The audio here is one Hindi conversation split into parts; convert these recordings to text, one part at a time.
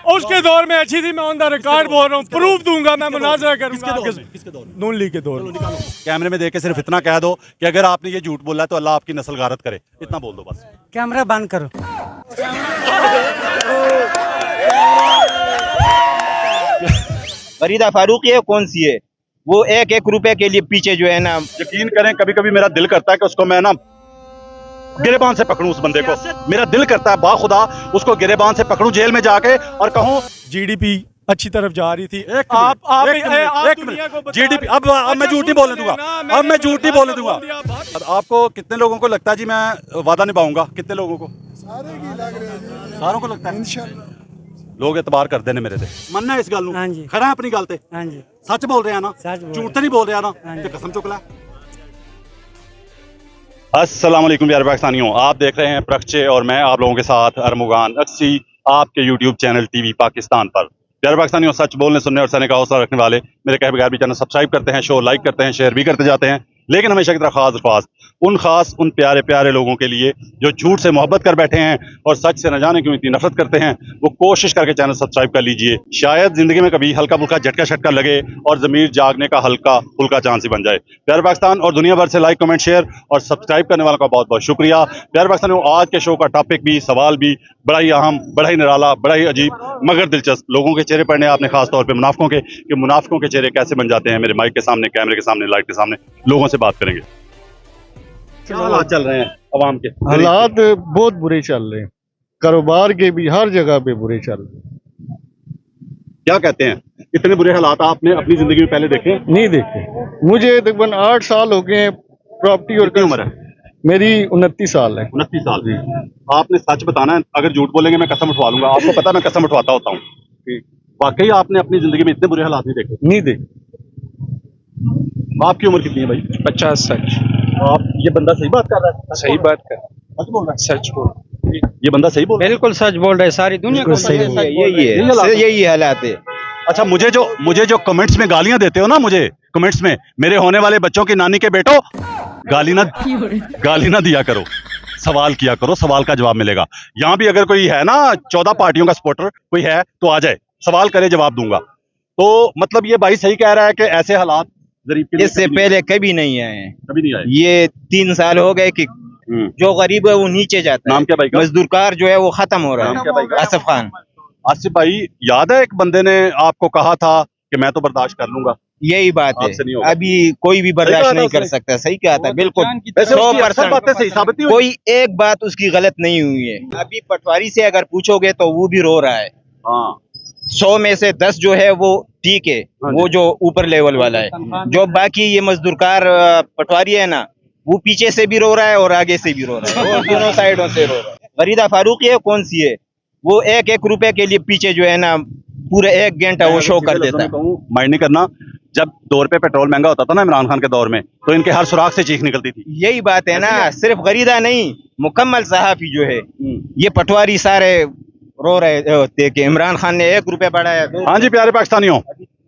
उसके दौर में अच्छी थी, मैं ऑन द रिकॉर्ड बोल रहा हूँ, प्रूफ दूंगा, मैं मुनाजरा करूंगा। किसके दौर में? नून लीग के दौर में। कैमरे में देख के सिर्फ इतना कह दो कि अगर आपने ये झूठ बोला है तो अल्लाह आपकी नस्ल गारत करे, इतना बोल दो बस। कैमरा बंद करो। फरीदा फारूकी है, कौन सी है वो? एक एक रुपए के लिए पीछे जो है ना, यकीन करें कभी कभी मेरा दिल करता है कि उसको मैं ना गिरेबान से पकड़ूं, उस बंदे को मेरा दिल करता है बाखुदा उसको गिरेबान से पकड़ूं जेल में जाके और कहूं जीडीपी अच्छी तरफ जा रही थी। एक मिनट जीडीपी, अब मैं झूठ नहीं बोलने दूंगा, अब मैं झूठ नहीं बोलने दूंगा। आपको कितने लोगों को लगता है जी मैं वादा निभाऊंगा? कितने लोगों को? सारों को लगता है इंशाल्लाह। लोग एतबार कर देने मेरे से मनना इस गल हाँ जी। खड़ा है अपनी गल ते। हाँ जी, सच बोल रहे हैं ना? सच बोल झूठ तो नहीं बोल रहे हैं ना? हाँ जी। ते कसम चुक ला। अस्सलाम वालेकुम प्यारे पाकिस्तानियों, आप देख रहे हैं प्रक्षे और मैं आप लोगों के साथ अरमुगान अक्सी आपके यूट्यूब चैनल टीवी पाकिस्तान पर। प्यारे पाकिस्तानियों, सच बोलने सुनने और सहने का हौसला रखने वाले मेरे कहे बगैर भी चैनल सब्सक्राइब करते हैं, शो लाइक करते हैं, शेयर भी करते जाते हैं, लेकिन हमेशा की तरह खास उन प्यारे प्यारे लोगों के लिए जो झूठ से मोहब्बत कर बैठे हैं और सच से न जाने क्यों इतनी नफरत करते हैं, वो कोशिश करके चैनल सब्सक्राइब कर लीजिए। शायद जिंदगी में कभी हल्का फुल्का झटका शटका लगे और जमीर जागने का हल्का फुल्का चांस ही बन जाए। प्यारे पाकिस्तान और दुनिया भर से लाइक कमेंट शेयर और सब्सक्राइब करने वालों का बहुत बहुत शुक्रिया। प्यारे पाकिस्तानियों, आज के शो का टॉपिक भी, सवाल भी बड़ा ही अहम, बड़ा ही निराला, बड़ा ही अजीब मगर दिलचस्प। लोगों के चेहरे पढ़ने आपने खास तौर पे मुनाफिकों के, कि मुनाफिकों के चेहरे कैसे बन जाते हैं। मेरे माइक के सामने, कैमरे के सामने, लाइट के सामने लोगों से बात करेंगे। क्या हालात चल रहे हैं अवाम के? हालात बहुत बुरे चल रहे हैं, कारोबार के भी हर जगह पे बुरे चल रहे हैं। क्या कहते हैं, इतने बुरे हालात आपने अपनी जिंदगी में पहले देखे? नहीं देखे, मुझे तकरीबन 8 साल हो गए हैं प्रॉपर्टी और कितनी उम्र है? मेरी 29 साल है। 29 साल। आपने सच बताना है, अगर झूठ बोलेंगे मैं कसम उठवा लूंगा। आपको पता है मैं कसम उठवाता होता हूँ। वाकई आपने अपनी जिंदगी में इतने बुरे हालात नहीं देखे? नहीं देखे। आपकी उम्र कितनी है भाई? 50 सच। आप ये बंदा सही बात कर रहा है? सही बात कर, सच बोल रहा सच बोल, है? ये बंदा सही बोल रहा है? बिल्कुल सच बोल रहे, सारी दुनिया को सही बोल रहे। यही हालात है। अच्छा, मुझे जो कमेंट्स में गालियां देते हो ना, मुझे कमेंट्स में मेरे होने वाले बच्चों की नानी के बेटो गाली ना दिया करो, सवाल किया करो, सवाल का जवाब मिलेगा। यहाँ भी अगर कोई है ना 14 पार्टियों का सपोर्टर कोई है तो आ जाए, सवाल करे, जवाब दूंगा। तो मतलब ये भाई सही कह रहा है कि ऐसे हालात गरीब के लिए इससे पहले कभी नहीं आए हैं। कभी नहीं आए। ये 3 साल हो गए कि जो गरीब है वो नीचे जाता है। नाम क्या भाई का? मजदूर कार जो है वो खत्म हो रहा नाम क्या भाई है। का? आसिफ खान। आसिफ भाई, याद है एक बंदे ने आपको कहा था कि मैं तो बर्दाश्त कर लूंगा? यही बात आपसे नहीं है, होगा। अभी कोई भी बर्दाश्त नहीं कर सकता। सही कहा था, बिल्कुल वैसे उसकी अक्सर 100% बातें सही साबित नहीं हुई। कोई एक बात उसकी गलत नहीं हुई है। अभी पटवारी से अगर पूछोगे तो वो भी रो रहा है। हाँ 100 में से 10 जो है वो ठीक है, हाँ वो जो ऊपर लेवल वाला है। जो बाकी ये मजदूरकार पटवारी है ना, वो पीछे से भी रो रहा है और आगे से भी रो रहा है, वो दोनों साइडों से रो रहा है। फरीदा फारूकी है, कौन सी है वो? एक एक रुपए के लिए पीछे जो है ना पूरे 1 घंटा वो शो कर देता है। माइंड नहीं करना। जब दौर पे पेट्रोल महंगा होता था ना इमरान खान के दौर में, तो इनके हर सुराख से चीख निकलती थी। यही बात है ना, सिर्फ गरीदा नहीं, मुकम्मल सहाफी जो है, ये पटवारी सारे रो रहे थे कि इमरान खान ने 1 रुपया बढ़ाया। हाँ जी प्यारे पाकिस्तानियों,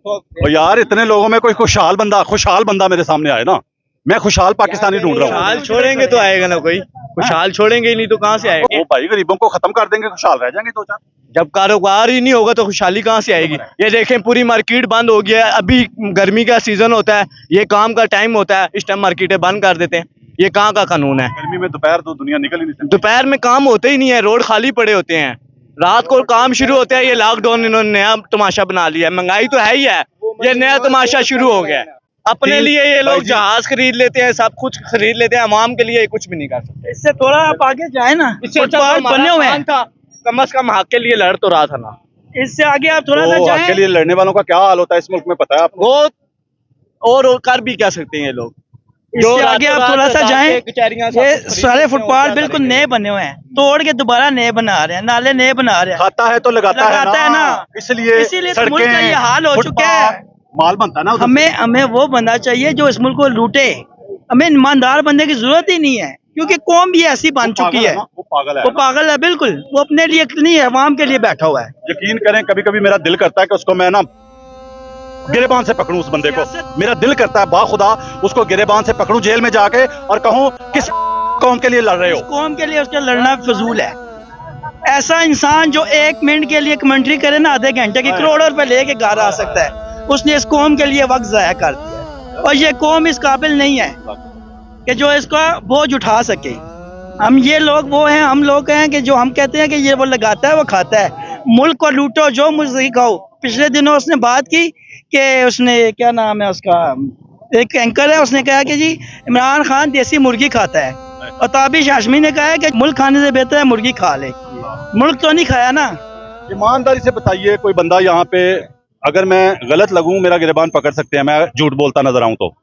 और यार इतने लोगों में कोई खुशहाल बंदा मेरे सामने आए ना, मैं खुशहाल पाकिस्तानी ढूंढ रहा हूँ। खुशहाल छोड़ेंगे तो आएगा ना कोई, खुशहाल छोड़ेंगे ही नहीं तो कहाँ से आएगा? वो भाई गरीबों को खत्म कर देंगे, खुशहाल रह जाएंगे 2-4। जब कारोबार ही नहीं होगा तो खुशहाली कहाँ से आएगी? ये देखें, पूरी मार्केट बंद हो गया है। अभी गर्मी का सीजन होता है, ये काम का टाइम होता है, इस टाइम मार्केटें बंद कर देते हैं। ये कहाँ का कानून है? गर्मी में दोपहर तो दुनिया निकल ही नहीं सकती। दोपहर में काम होते ही नहीं है, रोड खाली पड़े होते हैं। रात को काम शुरू होता है। ये लॉकडाउन इन्होंने नया तमाशा बना लिया है। महंगाई तो है ही है, ये नया तमाशा शुरू हो गया है। अपने लिए ये लोग जहाज खरीद लेते हैं, सब कुछ खरीद लेते हैं, आवाम के लिए ये कुछ भी नहीं कर सकते। इससे थोड़ा आप आगे जाए ना, फुटपाथ बने हुए हैं, कम से कम हक के लिए लड़ तो रहा था ना। इससे आगे आप थोड़ा सा तो हक के जाए। लिए लड़ने वालों का क्या हाल होता है इस मुल्क में, पता है आपको? वो और कर भी क्या सकते हैं ये लोग? इससे आगे आप थोड़ा सा जाएं, ये सारे फुटपाथ बिल्कुल नए बने हुए हैं, तोड़ के दोबारा नए बना रहे हैं, नाले नए बना रहे हैं। खाता है तो लगाता है ना, इसीलिए तो मुल्क का ये हाल हो चुका है। माल बनता है ना उधर। हमें वो बंदा चाहिए जो इस मुल्क को लूटे। हमें ईमानदार बंदे की जरूरत ही नहीं है, क्योंकि कौम भी ऐसी बन चुकी है। वो पागल है वो पागल है बिल्कुल, वो अपने लिए नहीं है, अवाम के लिए बैठा हुआ है। यकीन करें कभी कभी मेरा दिल करता है कि उसको मैं ना गिरेबान से पकड़ूं, उस बंदे को मेरा दिल करता है बाखुदा उसको गिरेबान से पकड़ूं जेल में जाके और कहूं किस कौम के लिए लड़ रहे हो? कौम के लिए उसका लड़ना फजूल है। ऐसा इंसान जो 1 मिनट के लिए कमेंट्री करे ना आधे घंटे की, करोड़ों रुपए लेके घर आ सकता है, उसने इस कौम के लिए वक्त ज़ाया कर दिया और ये कौम इस काबिल नहीं है कि जो इसका बोझ उठा सके। हम ये लोग वो हैं, हम लोग हैं कि जो हम कहते हैं कि ये वो लगाता है वो खाता है। मुल्क को लूटो जो मुझे खाओ। पिछले दिनों उसने बात की कि उसने क्या नाम है उसका, एक एंकर है, उसने कहा कि जी इमरान खान देसी मुर्गी खाता है और ताबिश हाशमी ने कहा है कि मुल्क खाने से बेहतर है मुर्गी खा ले। मुल्क तो नहीं खाया ना। ईमानदारी से बताइए, कोई बंदा यहाँ पे, अगर मैं गलत लगूं मेरा गिरबान पकड़ सकते हैं, मैं झूठ बोलता नजर आऊं तो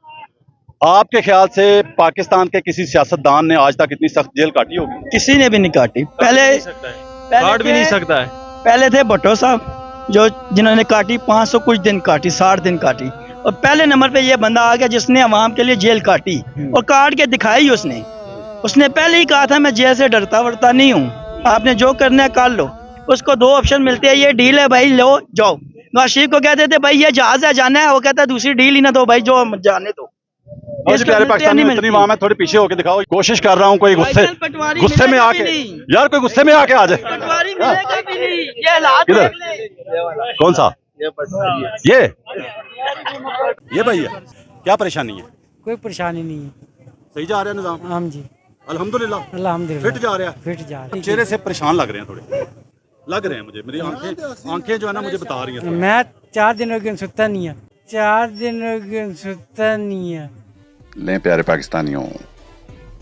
आपके ख्याल से पाकिस्तान के किसी सियासतदान ने आज तक इतनी सख्त जेल काटी होगी? किसी ने भी नहीं काटी। काट भी नहीं सकता है। पहले थे भुट्टो साहब जो जिन्होंने काटी 500 कुछ दिन काटी, 60 दिन काटी, और पहले नंबर पे ये बंदा आ गया जिसने अवाम के लिए जेल काटी और काट के दिखाई। उसने पहले ही कहा था मैं जेल से डरता वरता नहीं हूँ, आपने जो करना है कर लो। उसको 2 ऑप्शन मिलते हैं, ये डील है भाई लो जाओ। नवाज शरीफ को कहते थे भाई ये जहाज है जाना है, वो कहता है दूसरी डील ही ना दो भाई, जो जाने दो। प्यारे पाकिस्तानी इतनी वहां में थोड़ी पीछे होके दिखाओ, कोशिश कर रहा हूँ कोई गुस्से में आके, यार कोई गुस्से में आके आ जाए। पटवारी मिलेगा भी नहीं, ये हालात देख ले। कौन सा ये भाई है? क्या परेशानी है? कोई परेशानी नहीं है, सही जा रहा है निजाम? हम जी अल्हम्दुलिल्लाह अल्हम्दुलिल्लाह फिट जा रहा है। फिट जा रहे चेहरे से परेशान लग रहे हैं, थोड़े लग रहे हैं मुझे, मेरी आंखें जो है ना मुझे बता रही हैं। मैं 4 दिन हो गए सुता नहीं है, 4 दिन हो गए सुता नहीं है, लें प्यारे पाकिस्तानियों,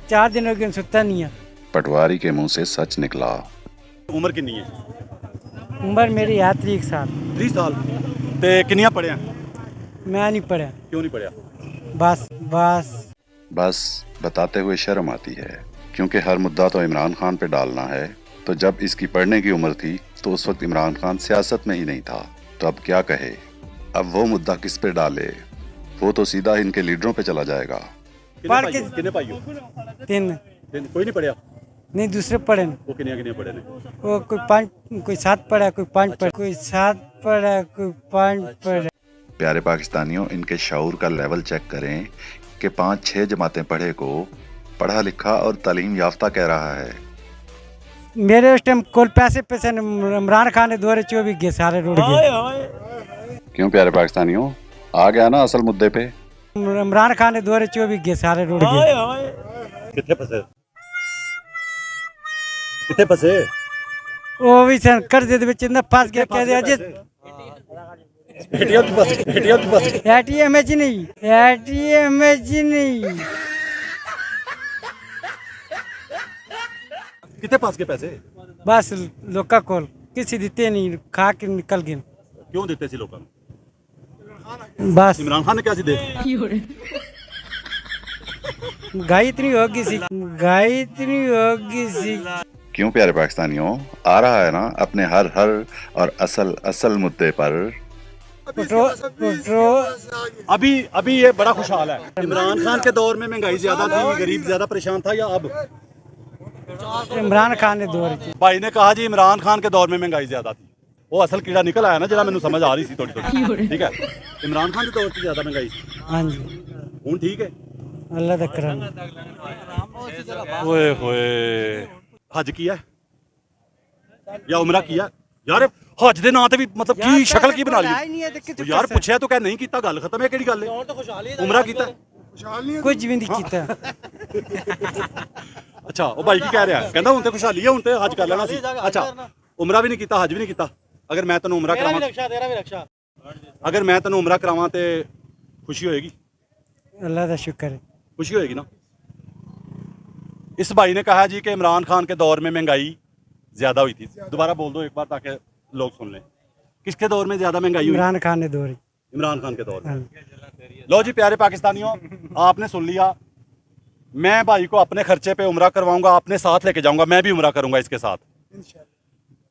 4 दिन हो गए सुता नहीं है। पटवारी के मुंह से सच निकला। उम्र कितनी है? उम्र मेरी है 3 साल। 3 साल ते किनिया पढ़िया? मैं नहीं पढ़ा, क्यों नहीं पढ़िया? बस बताते हुए शर्म आती है, क्योंकि हर मुद्दा तो इमरान खान पे डालना है। तो जब इसकी पढ़ने की उम्र थी तो उस वक्त इमरान खान सियासत में ही नहीं था, तो अब क्या कहे? अब वो मुद्दा किस पे डाले? वो तो सीधा इनके लीडरों पे चला जाएगा। कितने पाई हो? 3 कोई नहीं पढ़िया? नहीं, दूसरे पढ़े, वो किनिया पढ़े ने? वो कोई 5 कोई 7 पढ़ा, कोई 5 पढ़ा, कोई 7 पढ़ा, कोई 5 पढ़ा। प्यारे पाकिस्तानियों, इनके शऊर का लेवल चेक करें कि 5-6 जमातें पढ़े को पढ़ा लिखा और तालीम याफ्ता कह रहा है। मेरे उस टाइम कोल पैसे इमरान खान ने 2024 गए सारे रोड गए। क्यों प्यारे पाकिस्तानियों, आ गया ना असल मुद्दे पे? इमरान खान ने 2024 गए सारे रोड गए। कितने फंसे? वो भी सन कर्जे दे विच ना फस गया, कह दिया जी एटीएम में नहीं, एटीएम में नहीं। कितने पास के पैसे? बस लोका कोल किसी दिते नहीं, खा के निकल गए। क्यों देते सी लोगों? बस इमरान खान ने क्या सी दे? गाय इतनी होगी सी, गाय इतनी होगी सी। क्यों प्यारे पाकिस्तानियों, आ रहा है ना अपने हर और असल मुद्दे पर। अभी ये बड़ा खुशहाल है। इमरान खान के दौर में महंगाई ज्यादा थी, गरीब ज्यादा परेशान था, या अब? इमरान खान ने दौर की। भाई ने कहा जी इमरान खान के दौर में महंगाई ज्यादा थी, वो असल कीड़ा निकल आया ना, जरा मैंने समझ आ रही थी थोड़ी। ठीक है, इमरान खान के दौर की ज्यादा महंगाई? हाँ जी, हूँ ठीक है, अल्लाह दा करम। ओए होए, हज किया या उमरा किया? यार हज दे नां ते भी मतलब की शक्ल की बना ली यार। पुछया तो कह नहीं कीता, गल खत्म है। केड़ी गल है? उमरा कीता? कुछ भी नहीं कीता। अच्छा, वो भाई की कह रहा है, कहंदा हुण ते खुशहाली है, हुण ते हज कर लेना सी। अच्छा, उमरा भी नहीं कीता, हज भी नहीं कीता। अगर मैं तेन उमरा करावां, अगर मैं तेन उमरा करावां ते खुशी होएगी? अल्लाह दा शुक्र है, खुशी होएगी ना। इस भाई ने कहा जी कि इमरान खान के दौर में महंगाई ज्यादा हुई थी। दोबारा बोल दो एक बार ताकि लोग सुन लें। किसके दौर में ज्यादा महंगाई हुई? इमरान खान ने दौर। इमरान खान के दौर में। लो जी प्यारे पाकिस्तानियों, आपने सुन लिया। मैं भाई को अपने खर्चे पे उमरा करवाऊंगा, अपने साथ लेके जाऊंगा, मैं भी उमरा करूंगा इसके साथ।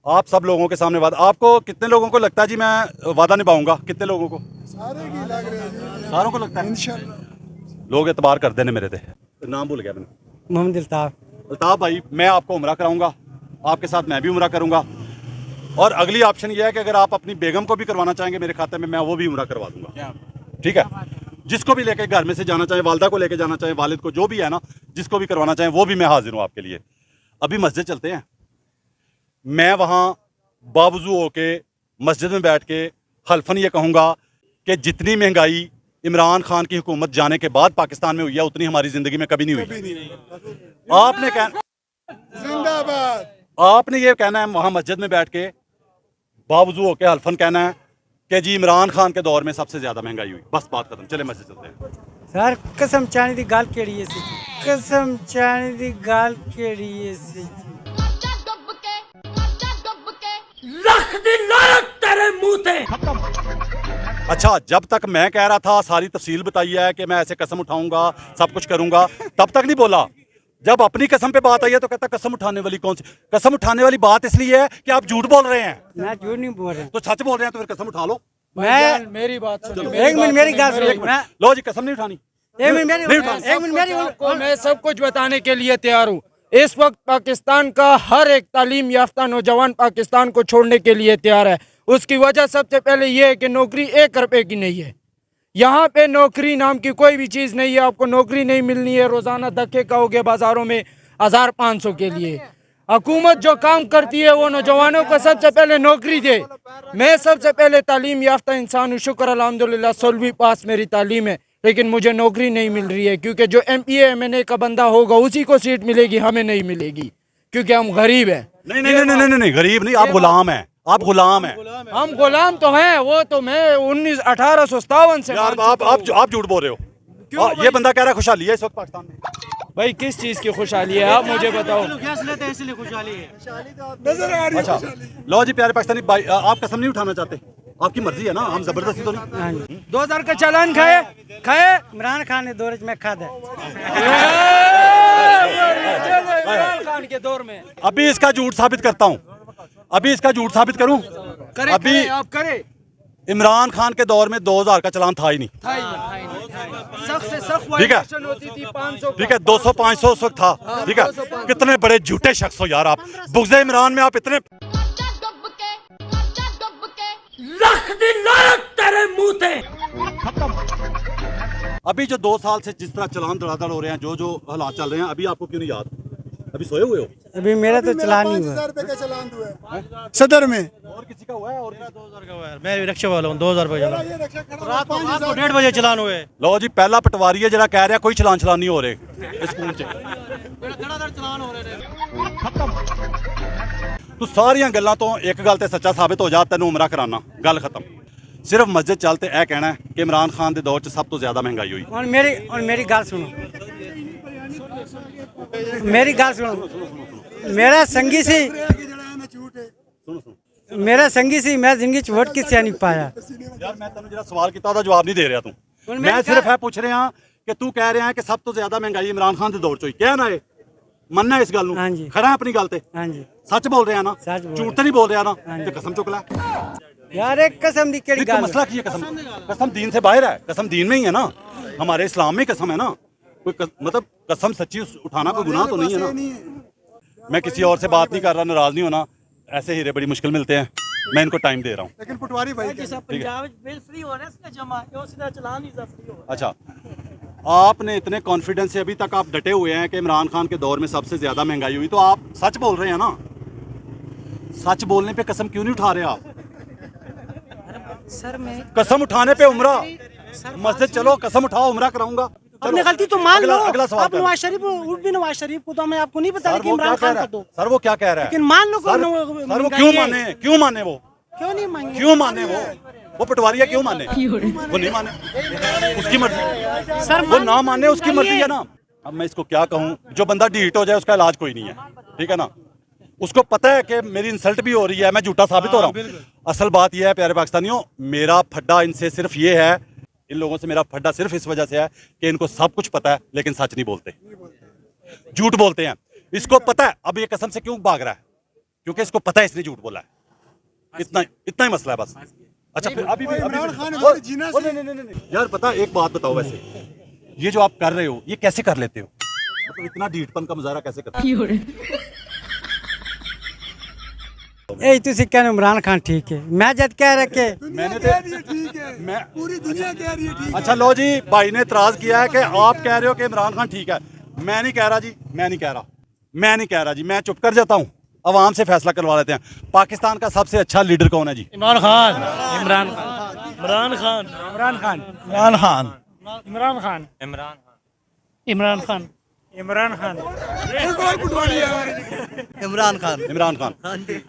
आप सब लोगों के सामने वादा। आपको कितने लोगों को लगता है जी मैं वादा निभाऊंगा? कितने लोगों को? सारों को लगता है। लोग एतबार कर देने मेरे थे। नाम भूल गया मैंने। मोहम्मद अल्ताफ। अल्ताफ भाई, मैं आपको उमरा कराऊंगा, आपके साथ मैं भी उमरा करूंगा। और अगली ऑप्शन ये है कि अगर आप अपनी बेगम को भी करवाना चाहेंगे मेरे खाते में, मैं वो भी उमरा करवा दूंगा। ठीक है, जिसको भी लेके घर में से जाना चाहे, वालदा को लेके जाना चाहे, वालिद को, जो भी है ना, जिसको भी करवाना चाहें वो भी मैं हाजिर हूँ आपके लिए। अभी मस्जिद चलते हैं। मैं वहाँ बावजूद होके मस्जिद में बैठ के हल्फन ये कहूँगा कि जितनी महंगाई इमरान खान की हुकूमत जाने के बाद पाकिस्तान में हुई है उतनी हमारी ज़िंदगी में कभी नहीं हुई। आपने आपने ये कहना है वहाँ मस्जिद में बैठ के बावजूद होके हल्फन कहना है कि जी इमरान खान के दौर में सबसे ज़्यादा महंगाई हुई। बस बात खत्म, चले मस्जिद चलते हैं। सर कसम चाने दी गाल केड़ी है सी, कसम चाने दी गाल केड़ी है सी। अच्छा, जब तक मैं कह रहा था सारी तफसील बताई है कि मैं ऐसे कसम उठाऊंगा सब कुछ करूंगा, तब तक नहीं बोला। जब अपनी कसम पे बात आई है तो कहता कसम उठाने वाली कौन सी कसम उठाने वाली बात इसलिए है कि आप झूठ बोल रहे हैं। मैं झूठ नहीं बोल रहा, तो सच बोल रहे हैं तो फिर कसम उठा लो। मैं मेरी बात सुनो, एक मिनट मेरी गाल सुनो। लो जी, कसम नहीं उठानी, एक मिनट मेरी, नहीं उठानी। एक मिनट मेरी। आपको मैं सब कुछ बताने के लिए तैयार हूँ। इस वक्त पाकिस्तान का हर एक तालीम याफ्ता नौजवान पाकिस्तान को छोड़ने के लिए तैयार है। उसकी वजह सबसे पहले ये है कि नौकरी 1 रुपए की नहीं है। यहाँ पे नौकरी नाम की कोई भी चीज़ नहीं है। आपको नौकरी नहीं मिलनी है, रोज़ाना धक्के खाओगे बाज़ारों में 1500 के लिए। हुकूमत जो काम करती है वो नौजवानों को सबसे पहले नौकरी दे। मैं सबसे पहले तालीम याफ्ता इंसान हूँ, शुक्र अल्हम्दुलिल्लाह 16वीं पास मेरी तालीम है, लेकिन मुझे नौकरी नहीं मिल रही है क्योंकि जो MPA MNA का बंदा होगा उसी को सीट मिलेगी, हमें नहीं मिलेगी क्योंकि हम गरीब हैं। नहीं नहीं नहीं नहीं नहीं, गरीब नहीं, आप गुलाम हैं, आप गुलाम हैं। हम गुलाम तो हैं, वो तो मैं 1857 से आप झूठ बोल रहे हो। ये बंदा कह रहा है खुशहाली है इस वक्त पाकिस्तान में। भाई किस चीज़ की खुशहाली है आप मुझे बताओ। अच्छा लो जी प्यारे पाकिस्तानी भाई, आप कसम नहीं उठाना चाहते, आपकी मर्जी है ना, हम जबरदस्ती तो नहीं। 2000 का चालान खाए इमरान खान ने दौर में खादा इमरान खान के दौर में। अभी इसका झूठ साबित करता हूँ, अभी इसका झूठ साबित करूँ। अभी आप करें। इमरान खान के दौर में 2000 का चलान था ही नहीं। ठीक है, ठीक है, 200-500 उस वक्त था। ठीक है, कितने बड़े झूठे शख्स हो यार आप। बुग़्ज़ इमरान में आप इतने अभी जो 2 साल से जिस तरह चलान धड़ाधड़ हो रहे हैं, जो हालात चल रहे हैं, अभी आपको क्यों नहीं याद? अभी सोए हुए हो? अभी मेरा तो चलान नहीं हुआ सदर में। और किसी का हुआ है? और 2000 का हुआ है। मैं रिक्शा वाला हूँ, 2000 रुपये चलान रात को 1:30 बजे चलान हुए। लो जी, पहला पटवारी है जरा कह रहा कोई चलान नहीं हो रहे इस स्कूल च। तू सारियां गल्लां तो एक गल ते सच्चा साबित हो जा, तेनों उमरा कराना, गल खत्म। सिर्फ मस्जिद चलते ए कहना है कि इमरान खान के दौर च सब तो ज्यादा महंगाई हुई। और मेरी गाल सुनो, मेरी गाल सुनो। मेरा संगी सी मैं जिंदगी च वोट किसी नहीं पाया यार। मैं तेन जो सवाल किया ਉਹਦਾ जवाब नहीं दे रहा तू। मैं सिर्फ है पूछ रहा कि तू कह रहा है कि सब तो ज्यादा महंगाई इमरान खान के दौर च हुई। कहना है, मनना है इस गल हाँ नूं? जी। खड़ा है अपनी गल ते? हाँ जी, सच बोल रहे हैं ना? सच बोल झूठ तो नहीं बोल रहा ना? हाँ ते कसम चुक ला यार। एक कसम दी केड़ी तो गाल मसला की है? कसम दीन से बाहर है, कसम दीन में ही है ना, हमारे इस्लाम में कसम है ना। कोई मतलब कसम सच्ची उठाना कोई गुनाह तो नहीं है ना। मैं किसी और से बात नहीं कर रहा, नाराज नहीं होना। ऐसे हीरे बड़ी मुश्किल मिलते हैं, मैं इनको टाइम दे रहा हूँ। लेकिन पटवारी भाई अच्छा, आपने इतने कॉन्फिडेंस से अभी तक आप डटे हुए हैं कि इमरान खान के दौर में सबसे ज्यादा महंगाई हुई, तो आप सच बोल रहे हैं ना? सच बोलने पे कसम क्यों नहीं उठा रहे आप? सर मैं कसम उठाने पे उम्रा, मस्जिद चलो कसम उठाओ, उम्रा कराऊंगा। अपनी गलती तो मान लो। अगला सवाल आप नवाज शरीफ उठ भी नवाज शरीफ को तो मैं आपको नहीं बता रहा कि इमरान खान का दो। सर वो क्या कह रहा है? लेकिन मान लो सर वो क्यों माने? क्यों माने? वो क्यों नहीं मांगे? क्यों माने? वो पटवारिया क्यों माने? वो नहीं माने, उसकी मर्जी। सर वो ना माने, उसकी मर्जी है ना। अब मैं इसको क्या कहूँ, जो बंदा ढीठ हो जाए उसका इलाज कोई नहीं है, ठीक है ना। उसको पता है कि मेरी इंसल्ट भी हो रही है, मैं झूठा साबित हो रहा हूँ। असल बात यह है प्यारे पाकिस्तानियों, मेरा फड्डा इनसे सिर्फ ये है, इन लोगों से मेरा फड्डा सिर्फ इस वजह से है कि इनको सब कुछ पता है लेकिन सच नहीं बोलते, झूठ बोलते हैं। इसको पता है अब ये कसम से क्यों भाग रहा है, क्योंकि इसको पता है इसने झूठ बोला है। इतना ही मसला है बस। अच्छा फिर अभी नहीं यार, पता एक बात बताओ, वैसे ये जो आप कर रहे हो ये कैसे कर लेते हो? मतलब इतना ढीठपन का मुजाहरा कैसे करते हो? ए तुसी कहने इमरान खान ठीक है, मैं जब कह रहा कि मैंने मैं पूरी दुनिया कह रही है ठीक है। अच्छा लो जी, भाई ने इतराज किया है कि आप कह रहे हो कि इमरान खान ठीक है। मैं नहीं कह रहा जी, मैं नहीं कह रहा जी, मैं चुप कर जाता हूँ। अवाम से फैसला करवा लेते हैं। पाकिस्तान का सबसे अच्छा लीडर कौन है जी? इमरान खान। इमरान खान। इमरान खान। इमरान खान। इमरान खान। इमरान खान। इमरान खान। इमरान खान। इमरान खान। इमरान खान।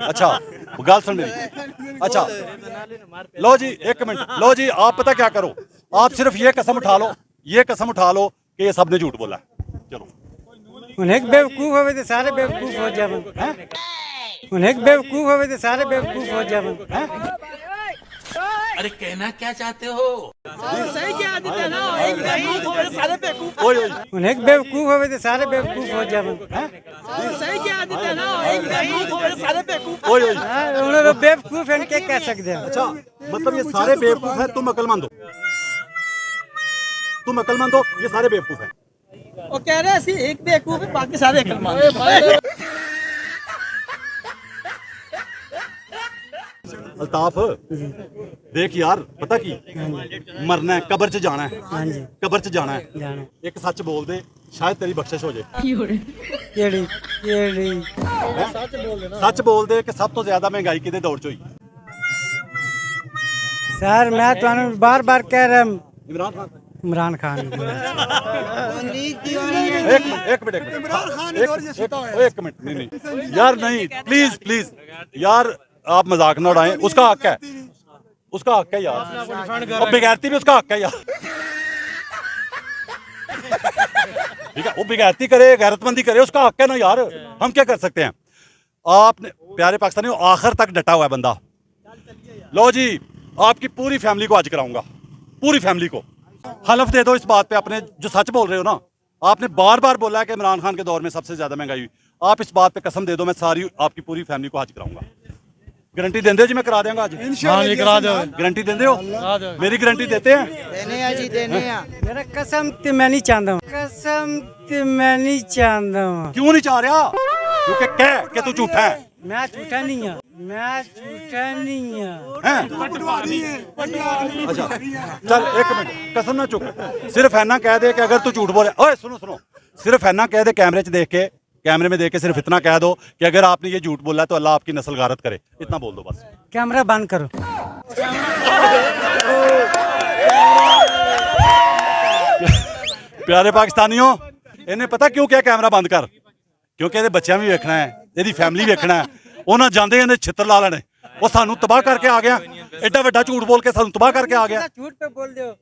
अच्छा गल सुन मेरी। अच्छा लो जी एक मिनट, लो जी आप पता क्या करो, आप सिर्फ ये कसम उठा लो, ये कसम उठा लो कि ये सबने झूठ बोला है। चलो उन्हें बेवकूफ होवे तो सारे बेवकूफ हो जावन, उन्हें बेवकूफ होवे तो सारे बेवकूफ हो जावन। अरे कहना क्या चाहते हो? सही क्या देते हैं ना, एक बेवकूफ सारे बेवकूफ। उन्हें बेवकूफ होवे तो सारे बेवकूफ हो जावन। सही क्या देते हैं ना, एक बेवकूफ सारे बेवकूफ। उन्हें बेवकूफ इनके कह सकते हैं। अच्छा मतलब ये सारे बेवकूफ हैं, तुम अक्लमंद हो, तुम अक्लमंद हो, ये सारे बेवकूफ हैं। वो कह रहे हैं एक बेवकूफ है बाकी सारे अक्लमंद। अल्ताफ देख यार, पता की मरना है, कब्र च जाना है, कब्र च जाना है, एक सच बोल दे शायद तेरी बख्शिश हो जाए। सच बोल दे कि सब तो ज्यादा महंगाई किदे दौर च होई? सर मैं तो बार बार कह रहा हूँ इमरान खान। इमरान खान। एक मिनट नहीं नहीं यार, नहीं प्लीज प्लीज यार, आप मजाक ना उड़ाएं, उसका हक है, उसका हक है यार, और बेगैरती भी उसका हक है यार। ठीक है, वो बेगैरती करे, गैरतमंदी करे, उसका हक है ना यार, हम क्या कर सकते हैं। आपने प्यारे पाकिस्तानी आखिर तक डटा हुआ है बंदा। लो जी आपकी पूरी फैमिली को आज कराऊंगा, पूरी फैमिली को हलफ दे दो इस बात पे, अपने जो सच बोल रहे हो ना, आपने बार बार बोला है कि इमरान खान के दौर में सबसे ज्यादा महंगाई हुई, आप इस बात पे कसम दे दो, मैं सारी आपकी पूरी फैमिली को आज कराऊंगा। गारंटी देंगे जी? मैं करा देंगा आज। हाँ करा दो। गारंटी देंगे हो? मेरी गारंटी देते हैं? देने हैं जी, देने हैं। मेरा कसम ते मैं नहीं चाहता हूँ, कसम ते मैं नहीं चाहता हूँ। क्यों नहीं चाह रहा? क्योंकि कह कि तू झूठा है। मैं झूठा नहीं हूँ, मैं झूठा नहीं हूँ। अच्छा चल एक मिनट, कसम ना चुक, सिर्फ ऐना कह दे कि अगर तू झूठ बोले, ओए सुनो सुनो, सिर्फ ऐना कह दे कैमरे च देख के, कैमरे में देख के सिर्फ इतना कह दो कि अगर आपने ये झूठ बोला है तो अल्लाह आपकी नस्ल गारत करे, इतना बोल दो बस। कैमरा बंद करो। प्यारे पाकिस्तानियों, इन्हें पता क्यों क्या कैमरा बंद कर? क्योंकि ਇਹਦੇ ਬੱਚਿਆਂ ਵੀ ਵੇਖਣਾ ਹੈ, ਇਹਦੀ ਫੈਮਿਲੀ ਵੇਖਣਾ ਹੈ, ਉਹਨਾਂ ਜਾਂਦੇ ਇਹਨੇ ਛਿੱਤਰ ਲਾ ਲੈਣੇ, ਉਹ ਸਾਨੂੰ ਤਬਾਹ ਕਰਕੇ ਆ ਗਿਆ, ਐਡਾ ਵੱਡਾ ਝੂਠ बोल के ਸਾਨੂੰ ਤਬਾਹ ਕਰਕੇ ਆ ਗਿਆ। झूठ पे बोल दो।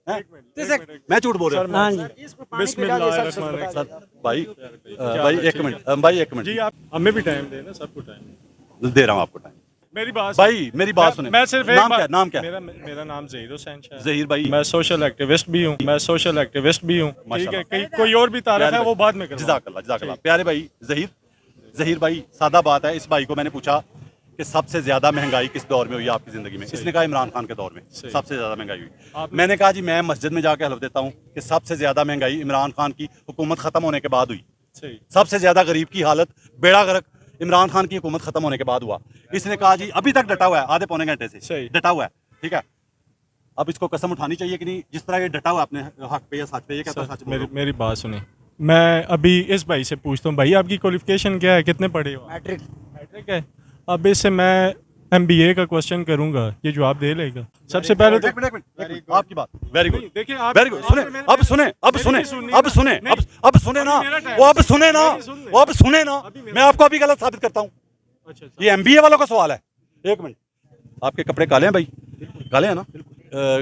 मैं झूठ बोल रहा हूँ? हाँ जी। सर भाई भाई एक मिनट, भाई एक मिनट जी, आप हमें भी टाइम देना, सबको टाइम दे रहा हूँ आपको टाइम। मेरी बात भाई मेरी बात सुने, मैं सिर्फ नाम क्या, नाम क्या? मेरा नाम ज़हीर हुसैन शाह है। ज़हीर भाई, मैं सोशल एक्टिविस्ट भी हूँ, मैं सोशल एक्टिविस्ट भी हूँ। ठीक है, कोई और भी तारीफ है वो बाद में करूँगा। जज़ाकल्लाह जज़ाकल्लाह। प्यारे भाई ज़हीर भाई, सादा बात है, इस भाई को मैंने पूछा कि सबसे ज्यादा महंगाई किस दौर में हुई आपकी जिंदगी में? इसने कहा इमरान खान के दौर में सबसे ज्यादा महंगाई हुई। मैंने कहा जी मैं मस्जिद में जाके हलफ देता हूँ कि सबसे ज्यादा महंगाई इमरान खान की हुकूमत खत्म होने के बाद हुई। सबसे ज्यादा गरीब की हालत बेड़ा गर्क इमरान खान की हुकूमत खत्म होने के बाद हुआ। इसने कहा जी अभी तक डटा हुआ है, आधे पौने घंटे से डटा हुआ है। ठीक है, अब इसको कसम उठानी चाहिए कि नहीं? जिस तरह ये डटा हुआ अपने हक पे या सच पे, ये कहता है सच। मेरी बात सुनिए, मैं अभी इस भाई से पूछता हूँ, भाई आपकी क्वालिफिकेशन क्या है, कितने पढ़े हो? मैट्रिक है। अब इससे मैं MBA का क्वेश्चन करूंगा, ये जवाब दे लेगा? सबसे पहले तो आपकी बात वेरी गुड, देखिए वेरी गुड। सुने अब सुने, अब सुने, अब सुने, अब सुने ना, वो अब सुने ना, वो अब सुने ना, मैं आपको अभी गलत साबित करता हूँ। ये MBA वालों का सवाल है। एक मिनट, आपके कपड़े काले हैं भाई? काले हैं ना?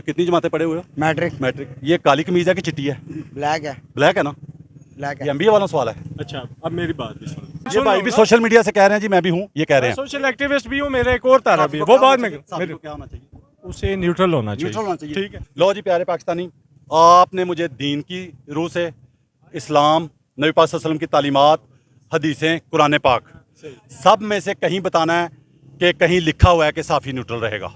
कितनी जमातें पढ़े हुए हो? मैट्रिक। ये काली कमीज है कि चिट्टी है? ब्लैक है। ब्लैक है ना? ये MBA वालों सवाल है। अच्छा, अब मेरी बात भी सुनो। ये भाई भी सोशल मीडिया से कह रहे हैं जी मैं भी हूँ, ये कह रहे हैं। सोशल एक्टिविस्ट भी हूँ, मेरा एक और तारा भी है, वो बाद में क्या होना चाहिए? उसे न्यूट्रल होना चाहिए। ठीक है। लो जी प्यारे पाकिस्तानी, आपने मुझे दीन की रूह से इस्लाम, नबी पाक सल्लल्लाहु अलैहि वसल्लम की तालीमात, हदीसें, कुरान पाक, सब में से कहीं बताना है कि कहीं लिखा हुआ है कि साफ़ी न्यूट्रल रहेगा,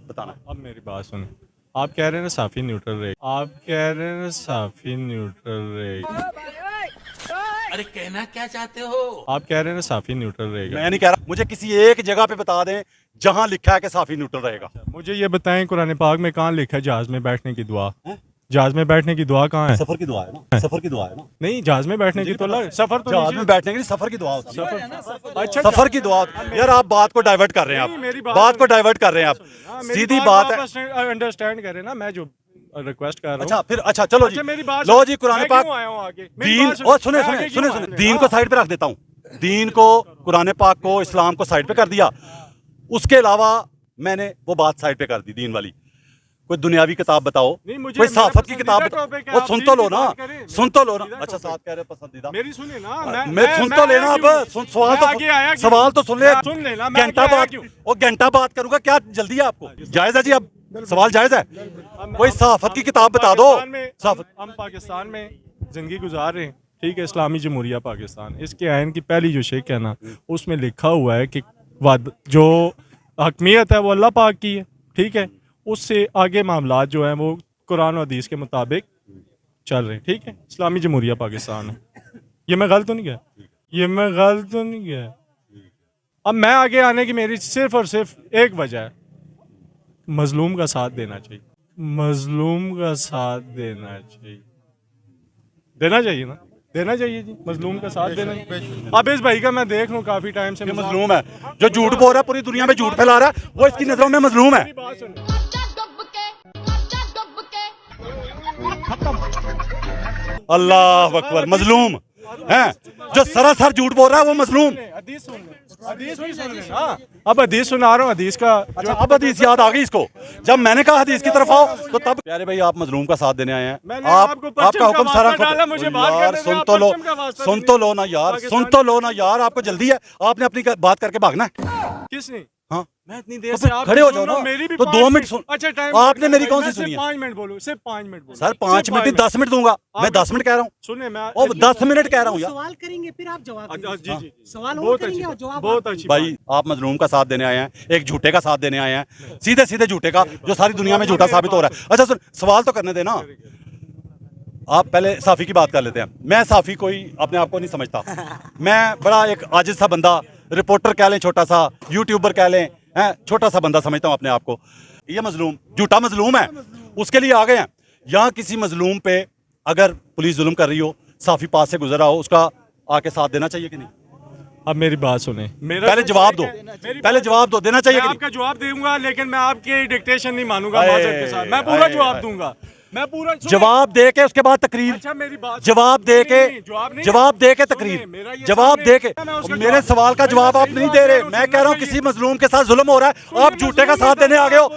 बताना। अब मेरी बात सुने, आप कह रहे हैं ना साफ़ी न्यूट्रल रहेगा, आप कह रहे हैं ना साफ़ी न्यूट्रल रहेगा, अरे कहना क्या चाहते हो? आप कह रहे हैं ना साफ़ी न्यूट्रल रहेगा। मैं नहीं कह रहा, मुझे किसी एक जगह पे बता दें जहां लिखा है कि साफ़ी न्यूट्रल रहेगा। मुझे ये बताएं कुरान पाक में कहाँ लिखा है जहाज में बैठने की दुआ? जहाज में बैठने की दुआ कहाँ है? सफर की दुआ है ना, सफर की दुआ है ना। नहीं, जहाज में बैठने की तो सफर तो जहाज में बैठने के लिए सफर की दुआ होती है। अच्छा, सफर की दुआ यार, आप बात को डाइवर्ट कर रहे हैं, आप बात को डाइवर्ट कर रहे हैं आप। सीधी बात है, अंडरस्टैंड करें ना, मैं जो रिक्वेस्ट कर रहा हूँ। अच्छा फिर, अच्छा चलो जी, मेरी बात लो जी, कुरान पाक आया हूँ आगे दीन, और सुने सुने सुने सुने, दीन को साइड पे रख देता हूँ, दीन को, कुरान पाक को, इस्लाम को साइड पे कर दिया। उसके अलावा मैंने वो बात साइड पे कर दी, दीन वाली। कोई दुनियावी किताब बताओ, कोई सहाफत की किताब बताओ, वो सुन तो लो ना, सुन तो लो ना। अच्छा, साथ कह रहे पसंदीदा, मेरी सुनिए ना, मैं सुन तो लेना, अब सवाल तो सुन लेना। घंटा बात, और घंटा बात करूंगा, क्या जल्दी है आपको? जायज है जी, अब सवाल जायज है। कोई सहाफत की किताब बता दो। हम पाकिस्तान में जिंदगी गुजार रहे हैं, ठीक है, इस्लामी जमहूरिया पाकिस्तान, इसके आयन की पहली जो शेख है ना, उसमें लिखा हुआ है कि जो हकमियत है वो अल्लाह पाक की है, ठीक है। उससे आगे मामलात जो हैं वो कुरान और हदीस के मुताबिक चल रहे हैं, ठीक है। इस्लामी जमहूरिया पाकिस्तान है, ये मैं गलत तो नहीं गया, ये मैं गलत तो नहीं गया। अब मैं आगे आने की मेरी सिर्फ और सिर्फ एक वजह है, मजलूम का साथ देना चाहिए, मजलूम का साथ देना चाहिए, देना चाहिए ना, देना चाहिए जी, मजलूम का साथ देना चाहिए। अब इस भाई का मैं देख रहा हूँ काफी टाइम से मजलूम है, जो झूठ बोल रहा है, पूरी दुनिया में झूठ फैला रहा है, वो इसकी नजरों में मजलूम है। अल्लाह अकबर, मजलूम है, जो सरासर झूठ बोल रहा है वो मजलूम। अब हदीस सुना रहा हूँ, हदीस का। अच्छा, अब हदीस याद आ गई इसको, जब मैंने कहा हदीस की तरफ आओ तो तब। प्यारे भाई, आप मजलूम का साथ देने आए हैं, आपका हुक्म सारा यार, सुन तो लो, सुन तो लो ना यार, सुन तो लो ना यार, आपको जल्दी है, आपने अपनी बात करके भागना है। किसने? हाँ, मैं इतनी देर तो से फिर खड़े हो जाओ ना, मेरी भी तो 2 मिनट सुन। अच्छा, टाइम आपने मेरी कौन सी सुनी है? 5 मिनट बोलो, सिर्फ 5 मिनट बोलो सर, 5 मिनट नहीं, 10 मिनट दूंगा मैं, 10 मिनट कह रहा हूँ। सुनिए, मैं 10 मिनट कह रहा हूँ यार। सवाल करेंगे फिर आप जवाब जी जी, सवाल बहुत अच्छी, बहुत अच्छी भाई, आप मजलूम का साथ देने आए हैं, एक झूठे का साथ देने आए हैं, सीधे सीधे झूठे का, जो सारी दुनिया में झूठा साबित हो रहा है। अच्छा सुन, सवाल तो करने देना, आप पहले साफी की बात कर लेते हैं। मैं साफी कोई अपने आप को नहीं समझता, मैं बड़ा एक आजिज सा बंदा, रिपोर्टर कह लें, छोटा सा यूट्यूबर कह लें, छोटा सा बंदा समझता हूँ अपने आप को। ये मजलूम, झूठा मजलूम है, उसके लिए आ गए हैं। यहाँ किसी मजलूम पे अगर पुलिस जुल्म कर रही हो, साफी पास से गुजरा हो, उसका आके साथ देना चाहिए कि नहीं? अब मेरी बात सुने, पहले जवाब दो, पहले जवाब दो, देना चाहिए कि नहीं? आपका जवाब दूंगा, लेकिन मैं आपके डिक्टेशन नहीं मानूंगा, माजरत के साथ मैं पूरा जवाब दूंगा, मैं पूरा जवाब दे के उसके बाद तकरीर। अच्छा, मेरी बात जवाब दे के, जवाब दे के तकरीर, जवाब दे के। मेरे सवाल का जवाब आप नहीं दे रहे। मैं कह रहा हूँ किसी मजलूम के साथ जुल्म हो रहा है, आप झूठे का साथ देने आ गए हो।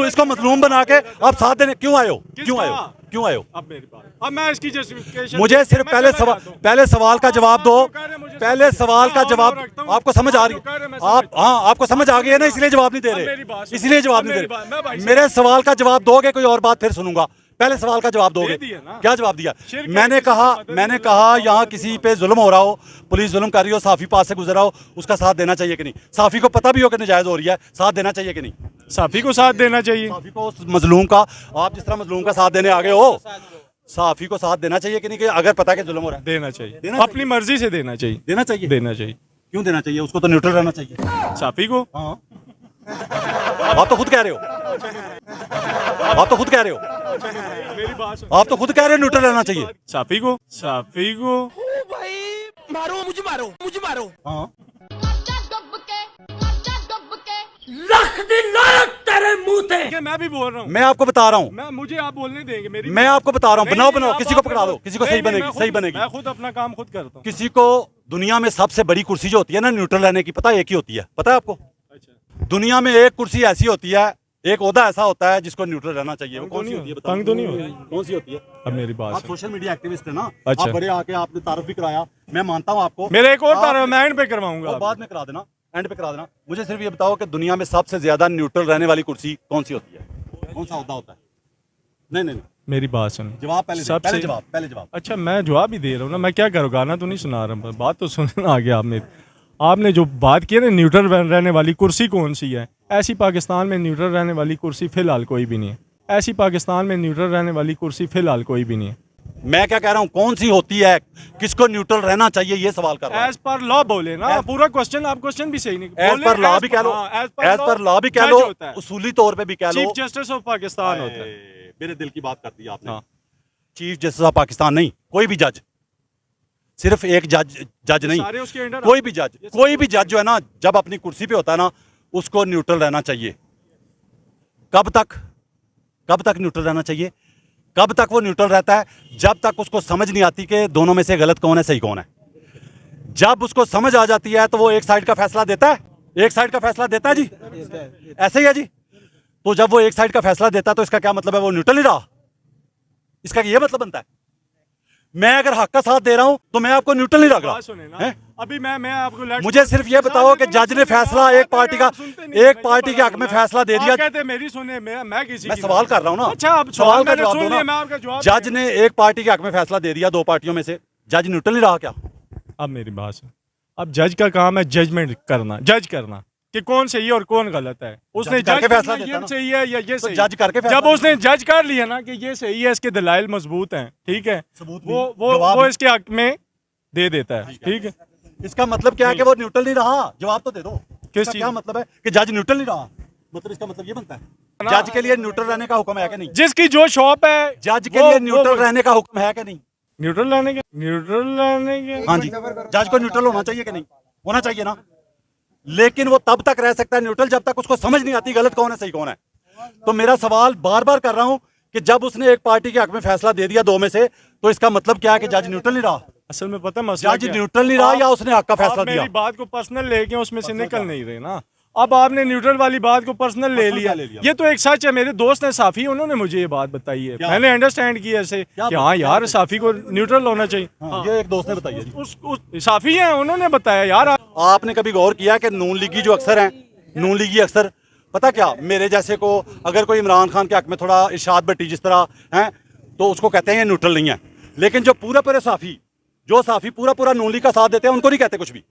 इसको मजलूम बना के आप साथ देने क्यों आए हो? क्यों आए हो? क्यों आए हो? अब मेरी बात, अब मैं इसकी जस्टिफिकेशन, मुझे सिर्फ पहले सवाल का जवाब दो, पहले सवाल का जवाब। आपको समझ आ रही है? आप, हाँ, आपको समझ आ गई है ना, इसलिए जवाब नहीं दे रहे, इसलिए जवाब नहीं दे रहे। मेरे सवाल का जवाब दोगे, कोई और बात फिर सुनूंगा। पहले सवाल का जवाब दोगे। क्या जवाब दिया? मैंने कहा यहाँ किसी पे जुल्म हो रहा हो, पुलिस जुल्म कर रही हो, साफी पास से गुजरा हो, उसका साथ देना चाहिए कि नहीं? साफी को पता भी हो कि नाजायज हो रही है, साथ देना चाहिए कि नहीं? साफी को साथ देना चाहिए। साफी को, मजलूम का, आप जिस तरह मजलूम का साथ देने आ गए हो, साफी को साथ देना चाहिए कि नहीं, कि अगर पता है कि जुल्म हो रहा है? देना चाहिए, अपनी मर्जी से देना चाहिए। देना चाहिए, देना चाहिए। क्यों देना चाहिए? उसको तो न्यूट्रल रहना चाहिए। साफी को? हाँ, आप तो खुद कह रहे हो, आप तो खुद कह रहे हो, मेरी बात, आप तो खुद कह रहे हो न्यूट्रल रहना चाहिए। साफी को, साफी को भाई मारो, मुझे मारो, मुझे मारो। हाँ, रख दी लानत तेरे मुंह पे। मैं भी बोल रहा हूँ, मैं आपको बता रहा हूँ, मुझे आप बोलने देंगे? मेरी, मैं आपको बता रहा हूँ, बनाओ, किसी को पकड़ा दो, किसी को सही बनेगी, सही बनेगी। मैं खुद अपना काम खुद करता हूँ। किसी को, दुनिया में सबसे बड़ी कुर्सी जो होती है ना न्यूट्रल रहने की, पता है एक ही होती है? पता है आपको? दुनिया में एक कुर्सी ऐसी होती है, एक ओहदा ऐसा होता है जिसको न्यूट्रल रहना चाहिए। वो कौन सी होती है? तंग तो नहीं होती? कौन सी होती है? अब मेरी बात, आप सोशल मीडिया एक्टिविस्ट है ना, अच्छा। आप बड़े आके आपने तारुफ भी कराया, मैं मानता हूँ आपको। मेरे एक और तारुफ मैं एंड पे करवाऊंगा, बाद में करा देना, एंड पे करा देना। मुझे सिर्फ ये बताओ कि दुनिया में सबसे ज्यादा न्यूट्रल रहने वाली कुर्सी कौन सी होती है? कौन सा ओहदा होता है? नहीं, मेरी बात सुन, जवाब पहले जवाब। अच्छा, मैं जवाब ही दे रहा हूँ ना, मैं क्या करूँ? गाना तो नहीं सुना रहा, बात तो सुनना आ गया आपने। आपने जो बात की है ना, न्यूट्रल रहने वाली कुर्सी कौन सी है? ऐसी पाकिस्तान में न्यूट्रल रहने वाली कुर्सी फिलहाल कोई भी नहीं है। ऐसी पाकिस्तान में न्यूट्रल रहने वाली कुर्सी फिलहाल कोई भी नहीं है। मैं क्या कह रहा हूँ, कौन सी होती है, किसको न्यूट्रल रहना चाहिए, ये सवाल कर रहा हूं। एज पर लॉ बोले ना, पूरा क्वेश्चन, आप क्वेश्चन भी सही नहीं एज पर लॉ भी कह लो, एज पर लॉ भी कह लो, उसूली तौर पे भी कह लो, चीफ जस्टिस ऑफ पाकिस्तान होता है। मेरे दिल की बात कर दी आपने। हाँ। चीफ जस्टिस ऑफ पाकिस्तान नहीं, कोई भी जज, सिर्फ एक जज नहीं, सारे उसके अंडर कोई भी जज जो है ना, जब अपनी कुर्सी पे होता है ना, उसको न्यूट्रल रहना चाहिए। कब तक न्यूट्रल रहना चाहिए? कब तक वो न्यूट्रल रहता है? जब तक उसको समझ नहीं आती कि दोनों में से गलत कौन है, सही कौन है। जब उसको समझ आ जाती है तो वो एक साइड का फैसला देता है। एक साइड का फैसला देता है जी, ऐसे ही है जी। तो जब वो एक साइड का फैसला देता है तो इसका क्या मतलब है? वो न्यूट्रल नहीं रहा। इसका ये मतलब बनता है मैं अगर हक का साथ दे रहा हूं तो मैं आपको न्यूट्रल नहीं रख रहा। अभी मैं आपको मुझे सिर्फ ये बताओ कि जज ने फैसला एक पार्टी के हक में फैसला दे दिया। कहते मेरी सुने, मैं किसी मैं सवाल कर रहा हूं ना। अच्छा, अब सवाल का मैंने जवाब सुन दो लिया, ना। मैं आपका जवाब जज ने एक पार्टी के हक में फैसला दे दिया, दो पार्टियों में से जज न्यूट्रल नहीं रहा क्या? अब मेरी बात सुन, अब जज का काम है जजमेंट करना, जज करना कि कौन सही है और कौन गलत है। उसने जज करके फैसला ये देता ना। सही है या ये तो सही जज करके फैसला जब उसने जज कर लिया ना कि ये सही है, इसके दलाइल मजबूत हैं, ठीक है, सबूत भी, वो जवाब वो भी। इसके हक में दे देता है, ठीक है। इसका मतलब क्या है कि वो न्यूट्रल नहीं रहा? जवाब तो दे दो। किस इसका चीज? क्या मतलब है कि जज न्यूट्रल नहीं रहा? मतलब इसका मतलब ये बनता है जज के लिए न्यूट्रल रहने का हुक्म है कि नहीं? जिसकी जो शॉप है जज के लिए न्यूट्रल रहने का हुक्म है कि नहीं? न्यूट्रल रहने के हाँ जी, जज को न्यूट्रल होना चाहिए कि नहीं? होना चाहिए ना। लेकिन वो तब तक रह सकता है न्यूट्रल जब तक उसको समझ नहीं आती गलत कौन है सही कौन है। तो मेरा सवाल बार बार कर रहा हूं कि जब उसने एक पार्टी के हक में फैसला दे दिया दो में से, तो इसका मतलब क्या है कि जज न्यूट्रल नहीं रहा? असल में पता है मसला जज क्या है? न्यूट्रल नहीं रहा या उसने हक का फैसला आप दिया? मेरी बात को पर्सनल लेके उसमें से निकल नहीं रहे ना। अब आपने न्यूट्रल वाली बात को पर्सनल ले लिया। ये तो एक सच है। मेरे दोस्त है साफी, उन्होंने मुझे ये बात बताई है, मैंने अंडरस्टैंड किया ऐसे कि हाँ यार साफी को न्यूट्रल होना चाहिए। ये एक दोस्त ने बताया जी। उस साफी है, उन्होंने बताया यार। आपने कभी गौर किया कि नून लीगी जो अक्सर हैं, नून लीगी अक्सर पता क्या, मेरे जैसे को अगर कोई इमरान खान के हक में थोड़ा इरशाद भट्टी जिस तरह हैं तो उसको कहते हैं ये न्यूट्रल नहीं है। लेकिन जो पूरे साफी पूरा नून लीग का साथ देते हैं उनको नहीं कहते कुछ भी।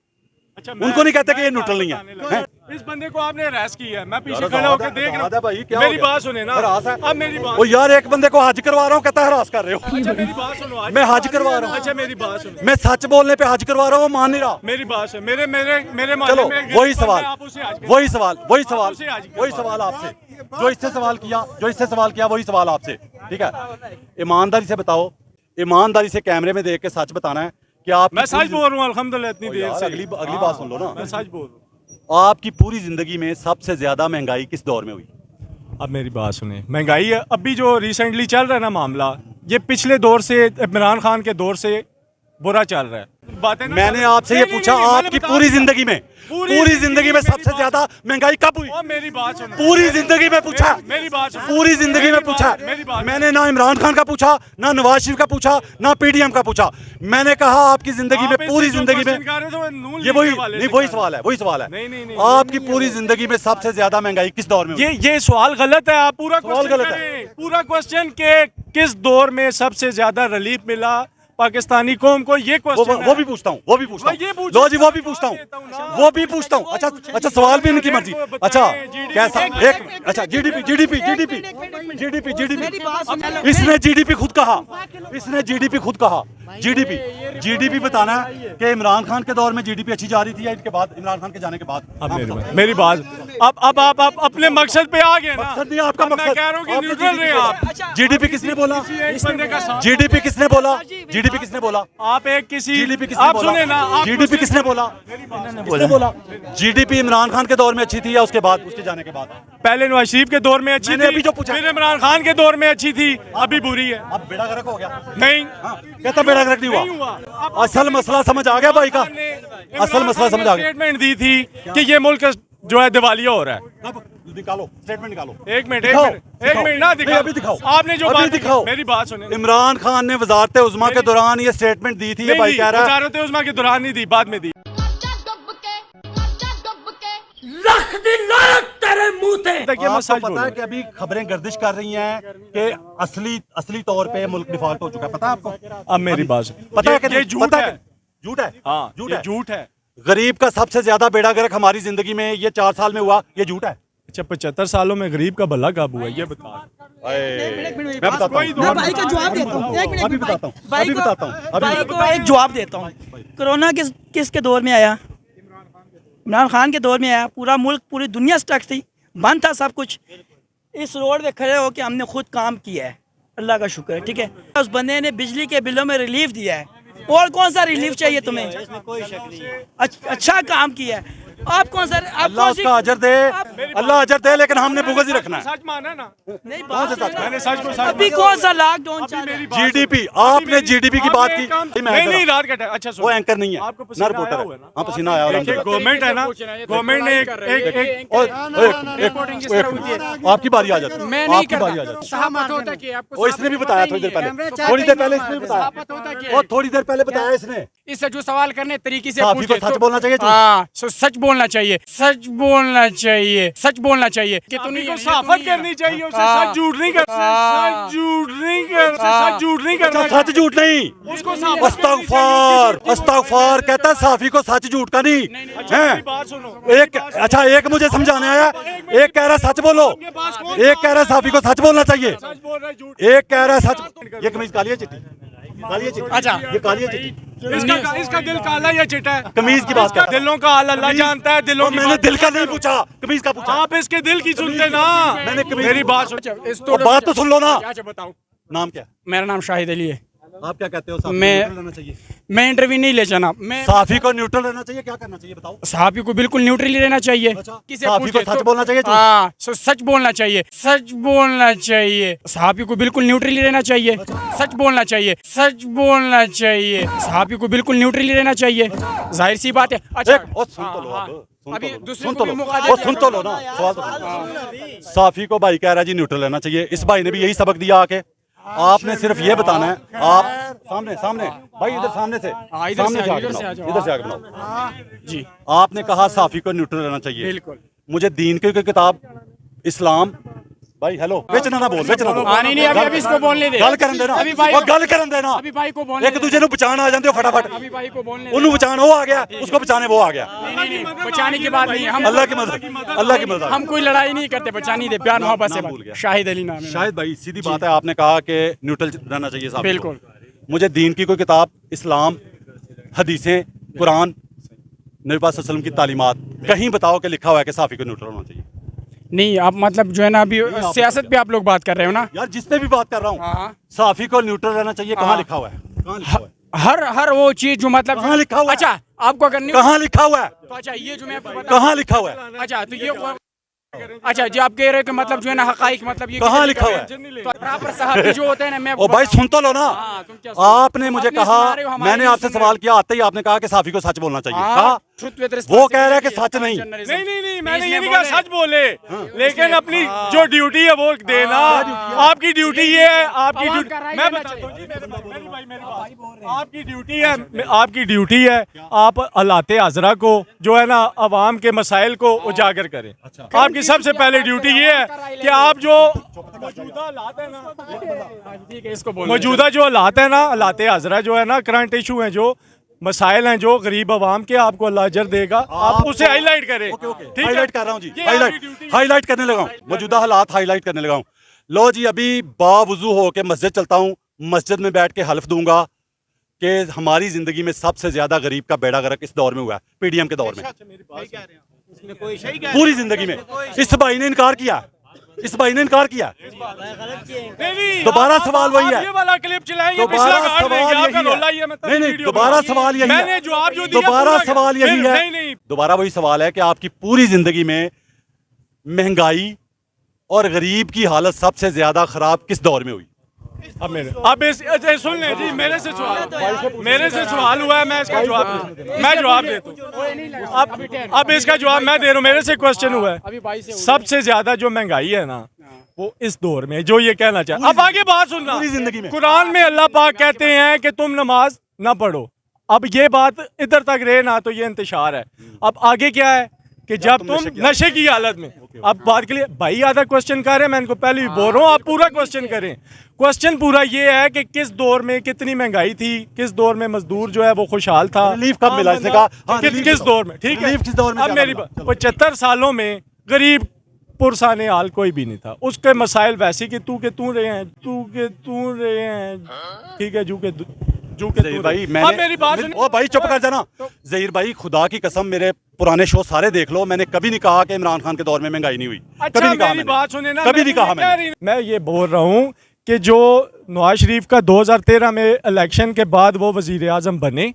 अच्छा, उनको नहीं कहते कि ये न्यूट्रल नहीं है। इस बंदे को आपने अरेस्ट किया है, मैं पीछे खड़ा होकर देख रहा हूं। मेरी बात सुने ना, अब मेरी बात। ओ यार, एक बंदे को हज करवा रहा हूँ, कहता है हरास कर रहे हो। अच्छा मेरी बात सुनो, मैं हज करवा रहा हूँ। अच्छा मेरी बात सुनो, मैं सच बोलने पे हज करवा रहा हूँ, वो मान नहीं रहा। मेरी बात सुन, मेरे चलो वही सवाल आपसे, जो इससे सवाल किया वही सवाल आपसे, ठीक है। ईमानदारी से बताओ, ईमानदारी से कैमरे में देख के सच बताना है कि आप। मैं सच बोल रहा हूँ अल्हम्दुलिल्लाह, इतनी देर से। अगली बात सुन लो ना, मैं सच बोल रहा हूँ। आपकी पूरी जिंदगी में सबसे ज्यादा महंगाई किस दौर में हुई? अब मेरी बात सुने, महंगाई है अभी जो रिसेंटली चल रहा है ना मामला, ये पिछले दौर से, इमरान खान के दौर से बुरा चल रहा है। बातें मैंने आपसे ये पूछा, आपकी पूरी जिंदगी में सबसे ज्यादा महंगाई कब हुई? मेरी बात सुनो, पूरी जिंदगी में पूछा, मेरी बात सुनो, पूरी जिंदगी में पूछा। मैंने ना इमरान खान का पूछा, ना नवाज शरीफ का पूछा, ना पीडीएम का पूछा। मैंने कहा आपकी जिंदगी में, पूरी जिंदगी में, ये वही सवाल है। आपकी पूरी जिंदगी में सबसे ज्यादा महंगाई किस दौर में हुई? ये सवाल गलत है। आप पूरा सवाल गलत है। पूरा क्वेश्चन के किस दौर में सबसे ज्यादा रिलीफ मिला पाकिस्तानी कौम को, ये क्वेश्चन वो भी पूछता हूँ। लो जी, वो भी पूछता हूँ। अच्छा सवाल भी इनकी मर्जी। अच्छा कैसा? एक अच्छा जीडीपी इसने जीडीपी खुद कहा। जीडीपी बताना है कि इमरान खान के दौर में जीडीपी अच्छी जा रही थी या इनके बाद, इमरान खान के जाने के बाद? अब मेरी बात, अब आप अपने मकसद पे आ गए ना। मकसद नहीं आपका, मैं कह रहा हूँ कि न्यूट्रल रहे आप। जीडीपी किसने बोला? जीडीपी किसने बोला? आप एक किसी जीडीपी किसने आप बोला? सुने ना, जीडीपी किसने बोला? जीडीपी इमरान खान के दौर में अच्छी थी या उसके बाद, उसके जाने के बाद? पहले नवाज शरीफ के दौर में अच्छी मैंने थी, अभी जो पूछा। फिर इमरान खान के दौर में अच्छी थी, अभी बुरी है। अब बेड़ा गर्क हो गया? नहीं, कहता बेड़ा गर्क नहीं हुआ। असल मसला समझ आ गया भाई का, असल मसला समझ आ गया। स्टेटमेंट दी थी कि ये मुल्क जो है दिवालिया हो रहा है। अब निकालो स्टेटमेंट, निकालो। एक मिनट ना दिखाओ, अभी दिखाओ। आपने जो अभी बात दिखाओ। मेरी बात सुने। इमरान खान ने वजारत उज़्मा के दौरान ये स्टेटमेंट दी थी, ये भाई कह रहा है। वजारत उज़्मा के दौरान नहीं दी, बाद में दी। रख दी लानत तेरे मुंह पे। देखिए मैं आपको सच बोल पता रहा है कि अभी खबरें गर्दिश कर रही हैं कि असली तौर पे मुल्क डिफॉल्ट हो चुका है, पता है आपको? अब मेरी बात सुन, पता है कि ये झूठ है। झूठ है, हाँ, झूठ ये है। झूठ है। गरीब का सबसे ज्यादा बेड़ा गर्क हमारी जिंदगी में ये 4 साल में हुआ, ये झूठ है। अच्छा 75 सालों में गरीब का भला कब हुआ, ये बता। मैं बताता हूँ, मैं भाई का जवाब देता हूँ। एक मिनट अभी बताता हूँ, अभी बताता हूँ। भाई को एक जवाब देता हूँ। कोरोना किसके दौर में आया? इमरान खान के दौर में आया। पूरा मुल्क, पूरी दुनिया स्टक थी, बंद था सब कुछ। इस रोड पे खड़े हो कि हमने खुद काम किया है, अल्लाह का शुक्र है, ठीक है। उस बंदे ने बिजली के बिलों में रिलीफ दिया है, और कौन सा रिलीफ चाहिए तुम्हें? इसमें कोई शक नहीं है। अच्छा काम किया है। आप कौन सा अल्लाह उसका अजर दे, अल्लाह अजर दे, लेकिन हमने बुग़्ज़ ही रखना है। सच माना ना, नहीं कौन सा सच? मैंने सच को सच अभी कौन सा लॉकडाउन चल रहा है? जीडीपी, आपने जीडीपी की बात की। नहीं रात का टाइम। अच्छा वो एंकर नहीं है, आपको ना पसीना रिपोर्टर आया है। हुआ है ना? हाँ, पसीना आया हुआ है। गवर्नमेंट है ना, गवर्नमेंट ने आपकी बारी आ जाती है, मैं नहीं आपकी बारी आ करता। जाती साहब होता कि आपको है। इसने भी बताया थोड़ी देर पहले, थोड़ी देर पहले इसने बताया, और थोड़ी देर पहले बताया इसने। इससे जो सवाल करने तरीके से साफी को सच बोलना चाहिए। हाँ, सच बोलना चाहिए, सच बोलना चाहिए, सच बोलना चाहिए। कि तू नहीं साफत करनी चाहिए, उसे सच झूठ नहीं कर, सच झूठ नहीं कर, सच झूठ नहीं करना। सच झूठ नहीं, उसको अस्तगफार, अस्तगफार कहता है, साफी को सच झूठ का नहीं है। बात सुनो, एक अच्छा, एक मुझे समझाने आया, एक कह रहा है सच बोलो, एक कह रहा है साफी को सच बोलना चाहिए, सच बोल रहा है झूठ। एक कह रहा है सच। ये कमीज काली है चिट्टी? काली है चिट्टी? अच्छा, ये काली है चिट्टी? इसका दिल काला या चिट्टा है? कमीज की बात कर रहा हूं। दिलों का हाल अल्लाह जानता है। दिलों की मैंने बात दिल का नहीं पूछा, कमीज का पूछा। आप इसके दिल की सुनते ना। मैंने कमीज मेरी बात सुन, और बात तो सुन लो ना। अच्छा बताओ, नाम क्या? मेरा नाम शाहिद अली है। आप क्या कहते हो? साफी मैं- को न्यूट्रल रहना चाहिए? मैं इंटरव्यू नहीं ले जाना। मैं साफी को न्यूट्रल रहना चाहिए, क्या करना चाहिए बताओ? साफी को बिल्कुल न्यूट्रली रहना चाहिए। अच्छा, किसे साफी को पूछे सच तो- बोलना चाहिए, झूठ? हाँ, सच बोलना चाहिए, सच बोलना चाहिए। साफी को बिल्कुल न्यूट्रली रहना चाहिए, सच बोलना चाहिए, सच बोलना चाहिए। साफी को बिल्कुल न्यूट्रली रहना चाहिए, जाहिर सी बात है। अच्छा, और सुन तो लो, हाँ, अब सुन अभी तो लो, दूसरे सुन को तो भी लो, मौका वो देते सुन तो लो ना, सवाल तो सुन। साफी को भाई कह रहा है जी न्यूट्रल रहना चाहिए। इस भाई ने भी यही सबक दिया आके। आपने सिर्फ ये बताना है, आप सामने सामने भाई, इधर सामने से, इधर सामने से से आ आके जाओ, इधर से आ बनाओ, जाओ। इधर से आके बनाओ। जी, आपने कहा साफी को न्यूट्रल रहना चाहिए। बिल्कुल। मुझे दीन की कोई किताब, इस्लाम, भाई हेलो, बेचना ना बोल, बेचना बोल। नहीं, अभी इसको बोलने दे। गल करन देना, अभी भाई- वो गल करन देना। अभी भाई को बोलने एक दूसरे को बचान आ जाते हो फटाफट। अभी भाई को बोलने उन्हें बचान वो आ गया, उसको बचाने वो आ गया। नहीं, बचाने की बात नहीं। हम अल्लाह की मदद, अल्लाह की मदद। हम कोई लड़ाई नहीं करते, बचानी दे, प्यार मोहब्बत से नाम भूल बात। गया। शाहिद अली नाम है। शायद भाई सीधी बात है, आपने कहा कि न्यूट्रल रहना चाहिए साहब। बिल्कुल। मुझे दीन की कोई किताब, इस्लाम, हदीसें, कुरान, नबी पाक सल्लल्लाहु अलैहि वसल्लम की तालीमात कहीं बताओ कि लिखा हुआ है कि साफी को न्यूट्रल होना चाहिए? नहीं, आप मतलब जो है ना, अभी सियासत पे आप लोग बात कर रहे हो ना। यार जिस पे भी बात कर रहा हूँ, हाँ। साफी को न्यूट्रल रहना चाहिए, कहाँ लिखा हुआ है? कहाँ लिखा हुआ है? हर वो चीज जो मतलब कहाँ लिखा हुआ है? अच्छा, आपको अगर नहीं कहाँ लिखा हुआ है? तो अच्छा, ये जो मैं आपको बता, कहाँ लिखा हुआ है? अच्छा तो ये अच्छा जी, आप कह रहे हो कि मतलब जो है ना हकाइक, मतलब ये कहाँ लिखा हुआ है? तो प्रॉपर सहाफ़ी जो होते हैं ना, मैं ओ भाई सुन तो लो ना। हाँ, तुम क्या सुन- आपने मुझे अपनी कहा, सुना रहे हो, हमारी मैंने नहीं आपसे सुन रहे सवाल किया, आते ही आपने कहा कि साफी को सच बोलना चाहिए। हाँ, कहा truth with वो responsibility कह रहा है कि सच नहीं। नहीं, मैंने इसने ये नहीं कहा बोले- सच बोले, लेकिन अपनी जो ड्यूटी है वो देना। आपकी ड्यूटी ये है, आपकी आवाम ड्यूटी का राय मैं देना बताता हूँ जी, मेरी बात। आपकी ड्यूटी है, आपकी ड्यूटी है, आप अलाते अजरा को जो है ना, अवाम के मसाइल को उजागर करें। आपकी सबसे पहले ड्यूटी ये है कि आप जो मौजूदा हालात है ना, ठीक है, इसको बोलो। मौजूदा जो हालात है ना, अलाते अजरा जो है ना, करंट इशू है, जो मसाइल हैं, जो गरीब आवाम के, आपको अल्लाह अजर देगा, आप उसे हाईलाइट करें। ठीक है, हाईलाइट कर रहा हूँ जी, ये आपकी हाईलाइट ड्यूटी है। हाईलाइट करने लगा हूँ, मौजूदा हालात हाईलाइट करने लगा हूँ। लो जी, अभी बावजू हो के मस्जिद चलता हूँ, मस्जिद में बैठ के हल्फ दूंगा कि हमारी जिंदगी में सबसे ज्यादा गरीब का बेड़ा गर्क इस दौर में हुआ है, पीडीएम के दौर में, पूरी जिंदगी में। इस भाई ने इनकार किया, इस भाई ने इनकार किया। नहीं, दोबारा आप- सवाल आप वही है। ये वाला क्लिप चलाएंगे, दोबारा पिछला काट सवाल देंगे, आपका यही रोला है। ही है, मैं तभी नहीं, वीडियो दोबारा बना- सवाल यही है। मैंने जवाब जो दिया दोबारा पूरा- सवाल यही है। नहीं, दोबारा वही सवाल है कि आपकी पूरी जिंदगी में महंगाई और गरीब की हालत सबसे ज्यादा खराब किस दौर में हुई? अब अच्छा, सुन लें जी, मेरे से सवाल हुआ है, मैं इसका जवाब देता हूँ। अब इसका जवाब मैं दे रहा हूँ, मेरे से क्वेश्चन हुआ है। सबसे ज्यादा जो महंगाई है ना, वो इस दौर में, जो ये कहना चाहे। अब आगे बात सुनना, पूरी जिंदगी में कुरान में अल्लाह पाक कहते हैं कि तुम नमाज ना पढ़ो। अब ये बात इधर तक रहे ना, तो ये इंतशार है। अब आगे क्या है कि जब तुम नशे की हालत में, अब बात के लिए भाई आधा क्वेश्चन कर रहे हैं, मैं इनको पहले भी बोल रहा हूँ, आप पूरा क्वेश्चन करें। क्वेश्चन पूरा ये है कि किस दौर में कितनी महंगाई थी, किस दौर में मजदूर जो है वो खुशहाल था, रिलीफ कब मिला, इसने कहा। हाँ, किस दौर में, ठीक है। रिलीफ किस दौर में अब क्या मेरी मिला? 75 सालों में गरीब पुरसाने हाल कोई भी नहीं था। उसके मसाइल वैसे कि तू रहे हैं, ठीक है, जू के जो के ज़हीर तू भाई रहे। अब मेरी बात ओ भाई चुप कर जाना। ज़हीर भाई खुदा की कसम मेरे पुराने शो सारे देख लो, मैंने कभी नहीं कहा कि इमरान खान के दौर में महंगाई नहीं हुई। अच्छा, कभी नहीं कहा मेरी मैंने। बात सुने ना, कभी नहीं कहा मैंने। मैं ये बोल रहा हूँ कि जो नवाज शरीफ का 2013 में इलेक्शन के बाद वो वजीर आजम बने,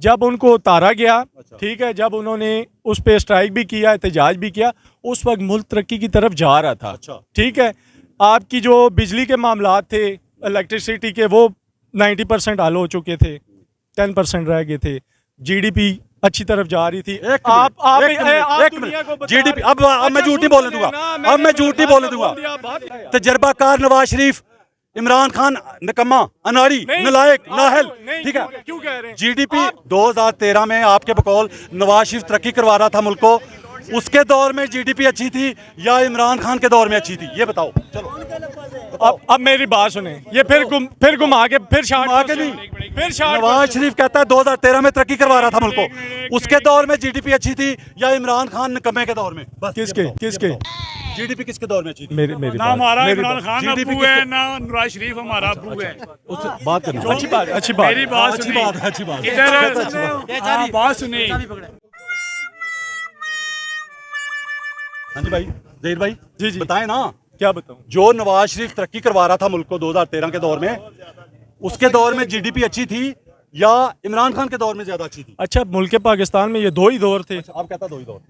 जब उनको उतारा गया, ठीक है, जब उन्होंने उस पर स्ट्राइक भी किया, एहतजाज भी किया, उस वक्त मुल्क तरक्की की तरफ जा रहा था। ठीक है, आपकी जो बिजली के मामला थे, इलेक्ट्रिसिटी के, वो 90% हल हो चुके थे, 10% रह गए थे। GDP अच्छी तरफ जा रही थी। आप दुनिया को बता GDP अब मैं झूठ नहीं बोलने दूंगा, अब मैं झूठ नहीं बोलने दूंगा। तजर्बाकार नवाज शरीफ, इमरान खान निकम्मा, अनाड़ी, नलायक, नाहल, ठीक है। क्यों कह रहे हैं? GDP 2013 में आपके बकौल नवाज शरीफ तरक्की करवा रहा था मुल्क को, उसके दौर में GDP अच्छी थी या इमरान खान के दौर में अच्छी थी, ये बताओ। चलो अब मेरी बात सुने, ये फिर घुमा के फिर शार्ट नहीं, फिर शार्ट। नवाज शरीफ कहता है 2013 में तरक्की करवा रहा था मुल्क को, उसके दौर में GDP अच्छी थी या इमरान खान निकम्मे के दौर में? बस किसके GDP किसके दौर में अच्छी थी? मेरी ना हमारा मेरी इमरान खान अब्बू है, ना नवाज शरीफ हमारा अब्बू है। उससे बात करनी अच्छी बात मेरी बात अच्छी सुनिए। बात है, अच्छी बात है। इधर हाँ, बात सुनिए। हाँ जी भाई, ज़हीर भाई जी बताएं ना। क्या बताऊं? जो नवाज शरीफ तरक्की करवा रहा था मुल्क को 2013 के दौर में, उसके दौर में GDP अच्छी थी या इमरान खान के दौर में ज्यादा अच्छी थी? अच्छा, मुल्क पाकिस्तान में ये दो ही दौर थे। आप कहता दो ही दौर?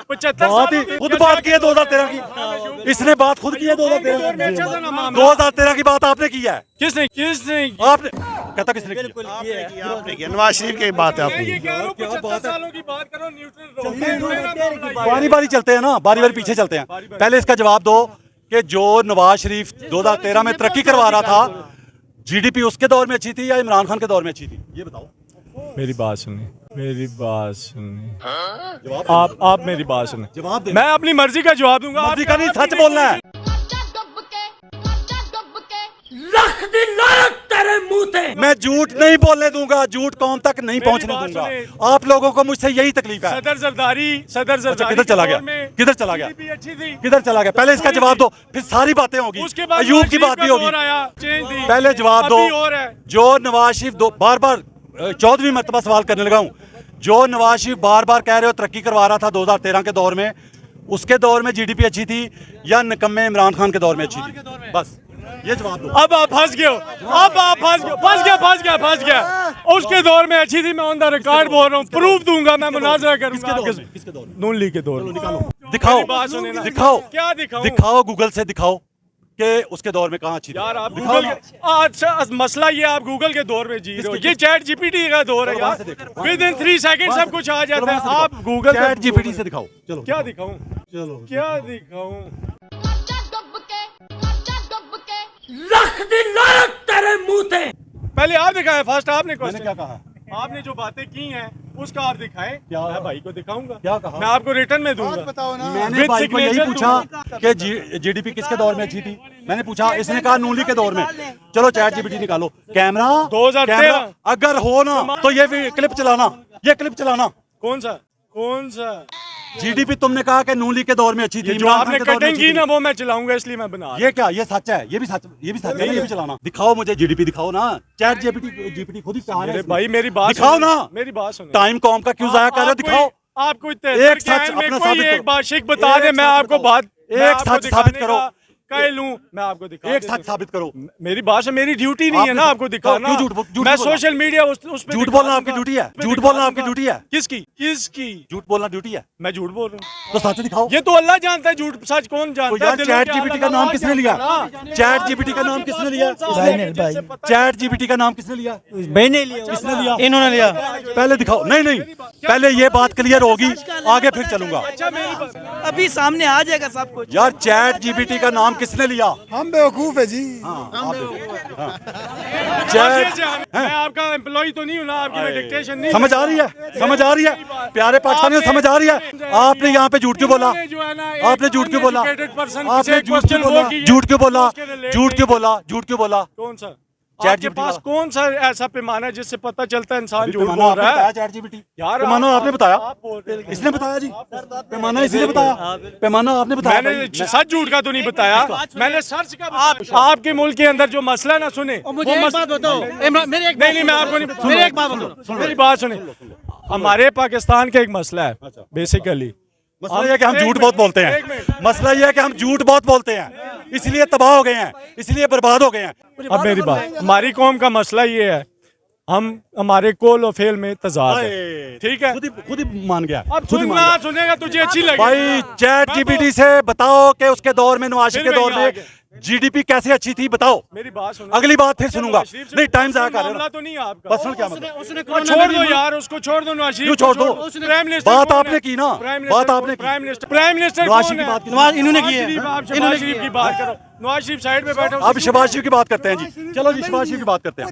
75 बात ही खुद बात की है 2013 की, इसने बात खुद की है 2013 की बात आपने की है। किसने आपने कहता किसने की? नवाज शरीफ की बात है आपने। बारी बारी चलते हैं ना, बारी बारी पीछे चलते हैं। पहले इसका जवाब दो कि जो नवाज शरीफ 2013 में तरक्की करवा रहा था, GDP उसके दौर में अच्छी थी या इमरान खान के दौर में अच्छी थी, ये बताओ। मेरी बात सुनिए, मेरी बात सुनिए। जवाब आप मेरी बात सुनिए, जवाब दे। मैं अपनी मर्जी का जवाब दूंगा। मर्जी का नहीं, सच बोलना है। रख दी लानत तेरे मुंह पे। मैं झूठ नहीं बोलने दूंगा, झूठ कौम तक नहीं पहुंचने दूंगा। आप लोगों को मुझसे यही तकलीफ है। सदर जरदारी किधर चला गया? किधर चला गया? अच्छी थी। किधर चला गया? पहले इसका जवाब दो, फिर सारी बातें होगी। उसके बाद अयूब की बात भी होगी। पहले जवाब दो। जो नवाज शरीफ बार बार 14वीं मरतबा सवाल करने लगा हूं, जो नवाज शरीफ बार बार कह रहे हो तरक्की करवा रहा था 2013 के दौर में, उसके दौर में GDP अच्छी थी या निकम्मे इमरान खान के दौर में अच्छी थी? बस ये जवाब दो। अब आप फंस गए हो, अब आप फंस गया। उसके दौर में अच्छी थी, मैं ऑन द रिकॉर्ड बोल रहा हूँ, प्रूफ दूंगा, मैं मुनाजरा करूंगा। किसके दौर में? नून लीग के दौर में। दिखाओ, दिखाओ, क्या दिखाऊं? दिखाओ, गूगल से दिखाओ कि उसके दौर में कहाँ अच्छी थी। यार आप गूगल अच्छा मसला ये, आप गूगल के दौर में जी रहे हो। ये चैट GPT का दौर है यार, विदिन 3 सेकंड सब कुछ आ जाता है। आप गूगल चैट GPT से दिखाओ। चलो क्या दिखाऊं? चलो क्या दिखाऊं? रख दी लानत तेरे मुंह पे। पहले आप दिखाएं, फर्स्ट आपने मैंने क्या कहा? आपने जो बातें की हैं उसका आप दिखाएं। क्या? मैं भाई को दिखाऊंगा। क्या कहा? मैं आपको रिटर्न में दूंगा। बताओ ना। मैंने भाई को यही पूछा कि GDP किसके दौर में अच्छी थी, मैंने पूछा, इसने कहा नूली के दौर में। चलो चैट GPT निकालो, कैमरा 2013 अगर हो ना तो ये क्लिप चलाना, ये क्लिप चलाना। कौन सा GDP तुमने कहा कि नूली के दौर में अच्छी थी, जो आपने कटिंग की ना वो मैं चलाऊंगा, इसलिए मैं बना। ये क्या? ये सच है, ये भी सच है, ये भी चलाना। दिखाओ मुझे GDP दिखाओ ना। चैट GPT खुद ही कहा है भाई, मेरी बात दिखाओ ना। मेरी बात सुनो। टाइम कॉम का क्यों जाया कर रहे हो? दिखाओ। आपको एक सच अपना साबित करो। एक बात शिक बता दे, मैं आपको बात एक सच साबित करो। कह लूं मैं आपको दिखा एक सच साबित करो। मेरी बात से मेरी ड्यूटी नहीं है ना आपको दिखाना। क्यों झूठ? मैं सोशल मीडिया उस पे झूठ बोलना आपकी ड्यूटी है? झूठ बोलना आपकी ड्यूटी है? किसकी झूठ बोलना ड्यूटी है? मैं झूठ बोल रहा हूँ तो सच दिखाओ। ये तो अल्लाह जानता है, झूठ सच कौन जानता है? चैट GPT का नाम किसने लिया? चैट GPT का नाम किसने लिया? चैट GPT का नाम किसने लिया? किसने लिया? इन्होंने लिया। पहले दिखाओ। नहीं, पहले ये बात क्लियर होगी, आगे फिर चलूंगा। अभी सामने आ जाएगा सब कुछ। यार चैट GPT का नाम किसने लिया? हम बेवकूफ है जी। मैं आपका एम्प्लॉय तो नहीं हूँ ना, आपकी मैं डिक्टेशन नहीं। समझ आ रही है? समझ आ रही है? प्यारे पाकिस्तानियों समझ आ रही है? आपने यहाँ पे झूठ क्यों बोला? आपने झूठ क्यों बोला? आपने झूठ क्यों बोला? झूठ क्यों बोला? झूठ क्यों बोला? झूठ क्यों बोला? कौन सा? आपके पास कौन सा ऐसा पैमाना है जिससे पता चलता है इंसान झूठ बोल रहा है? चैट जीपीटी यार पैमाना आपने बताया, बताया, इसने बताया जी, पैमाना इसी ने बताया, पैमाना आपने बताया। मैंने सच झूठ का तो नहीं बताया, मैंने सर्च का बताया। आपके मुल्क के अंदर जो मसला ना सुने, मुझे एक बात बताओ, नहीं मैं आपको नहीं, मेरी एक बात बताओ, मेरी बात सुने। हमारे पाकिस्तान का एक मसला है बेसिकली, मसला यह है कि हम झूठ बहुत बोलते हैं, मसला यह है कि हम झूठ बहुत बोलते हैं, इसलिए तबाह हो गए हैं, इसलिए बर्बाद हो गए हैं। अब मेरी बात, हमारी कौम का मसला ये है, हम हमारे कोल और फेल में तजाद है, ठीक है? खुद ही मान गया। अब सुनना सुनेगा तुझे अच्छी लगेगी भाई चैट जीपीटी से बताओ कि उसके दौर में, नवाज शरीफ के दौर में जीडीपी कैसे अच्छी थी, बताओ। मेरी बात सुनो, अगली बात फिर सुनूंगा। नहीं टाइम जाया कर रहे मामला हो, तो नहीं है आपका। पर्सनल क्या मतलब? छोड़ दो यार, उसको छोड़ दो। नवाज क्यों छोड़ दो? प्राइम मिनिस्टर बात कौन आपने है? की ना, बात आपने की। प्राइम मिनिस्टर नवाज कौन शरीफ है? की बात की। नवाज इन्होंने की है, नवाज शरीफ की बात करो। नवाज शरीफ साइड में बैठो। अब शहबाज शरीफ की बात करते हैं जी, चलो जी शहबाज शरीफ की बात करते हैं।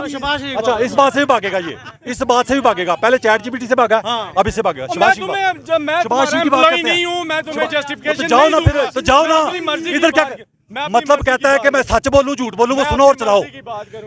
शहबाज, अच्छा इस बात से भी भागेगा ये, इस बात से भी भागेगा। पहले चैट जीपीटी से भागा, अब इससे भागेगा। शहबाज शरीफ की बात करते नहीं हूँ मैं, तुम्हें हैं। जस्टिफिकेशन तो जाओ ना फिर, तो जाओ ना। इधर क्या मतलब कहता है कि मैं सच बोलूं झूठ बोलूं, वो सुनो और चलाओ।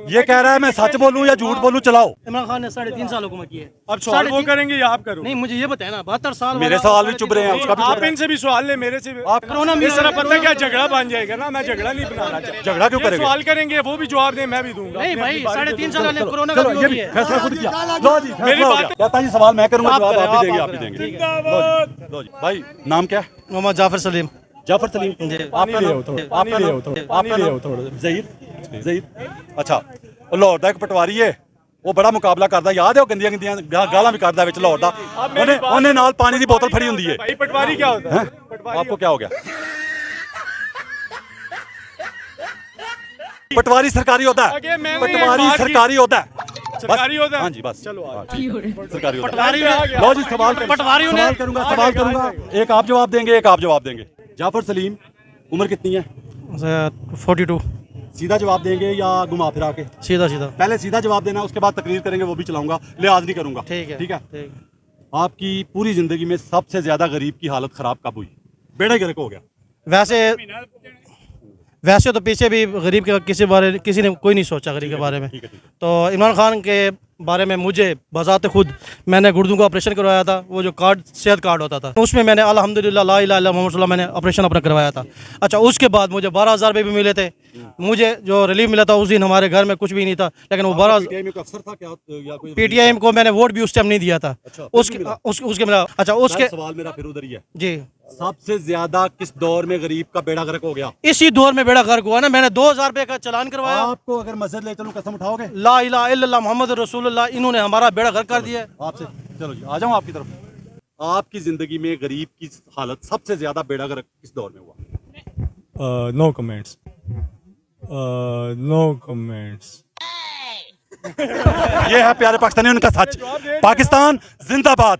ये कह रहा है मैं सच बोलूं या झूठ बोलूं, चलाओ। इमरान खान ने 3.5 साल हुकूमत की है। अब सवाल वो करेंगे या आप करो? नहीं मुझे ये बताया ना, 72 साल मेरे सवाल भी चुभ रहे हैं, उसका भी चुभ आप रहा है। इनसे भी सवाल ले, मेरे से भी। आप इस तरह पता है क्या झगड़ा बन जाएगा ना, मैं झगड़ा नहीं बनाना चाहता। झगड़ा क्यों ये करेंगे? सवाल करेंगे, वो भी जवाब दें, मैं भी दूंगा। नहीं भाई, 3.5 साल पहले कोरोना चलो का भी ये हो भी गया। फैसला खुद किया। लो जी मेरी फैसला हो बात- गया। कहता जी सवाल मैं करूंगा, जवाब आप ही देंगे, आप ही आप देंगे। करेंगे। लो जी भाई, नाम क्या है? मोहम्मद जाफर सलीम। जाफर सलीम। आपका नाम? आपका नाम? आपका ले नाम? ज़हीर। अच्छा लाहौर का एक पटवारी है, वो बड़ा मुकाबला करता, याद है? वो गंदियां गंदियां गालां भी करता विच लाहौर दा, ਉਹਨੇ ਨਾਲ पानी दी बोतल फड़ी हुंदी है। भाई पटवारी क्या होता है? आपको क्या हो गया? पटवारी सरकारी होता है, आगे मैंने पटवारी बात की- सरकारी होता है, सरकारी होता है? हाँ जी बस चलो हाँ, ठीक है, सरकारी होता पटवारी है। लो जी सवाल पटवारियों ने- सवाल करूंगा, एक आप जवाब देंगे, एक आप जवाब देंगे। जाफर सलीम, उम्र कितनी है? 42। सीधा जवाब देंगे या घुमा फिरा के? सीधा सीधा। पहले सीधा जवाब देना, उसके बाद तकरीर करेंगे, वो भी चलाऊंगा, लिहाज नहीं करूंगा। ठीक है ठीक है। ठीक। आपकी पूरी जिंदगी में सबसे ज्यादा गरीब की हालत खराब कब हुई? बेड़ा गर्क हो गया। वैसे तो पीछे भी गरीब के किसी ने कोई नहीं सोचा गरीब के बारे में। ठीक है, ठीक है। तो इमरान खान के बारे में मुझे बजाते खुद, मैंने गुर्दों का ऑपरेशन करवाया था, वो जो कार्ड सेहत कार्ड होता था, उसमें मैंने अल्हम्दुलिल्लाह ला इलाहा इल्लल्लाह मुहम्मद रसूलुल्लाह मैंने ऑपरेशन अपना करवाया था। अच्छा उसके बाद मुझे 12,000 रुपये भी मिले थे। मुझे जो रिलीफ मिला था उस दिन हमारे घर में कुछ भी नहीं था, लेकिन वो 12 PTI में कोई अफसर था क्या या कोई? PTI को मैंने वोट भी उस टाइम नहीं दिया था। अच्छा, उसके मिला। अच्छा उसके सवाल मेरा फिर उधर ही है, जी, सबसे ज्यादा किस दौर में गरीब का बेड़ा गर्क हो गया? इसी दौर में बेड़ा गर्क हुआ ना। मैंने 2,000 रुपये का चालान करवाया। आपको अगर मस्जिद ले चलूं कसम उठाओगे? ला इलाहा इल्लल्लाह मुहम्मद रसूलुल्लाह, इन्होंने हमारा बेड़ा गर्क कर दिया है। आपसे चलो जी आ जाऊं आपकी तरफ। आपकी जिंदगी में गरीब की हालत सबसे ज्यादा बेड़ा गर्क किस दौर में हुआ? No comments, no comments. ये है प्यारे पाकिस्तानी, उनका सच। पाकिस्तान जिंदाबाद।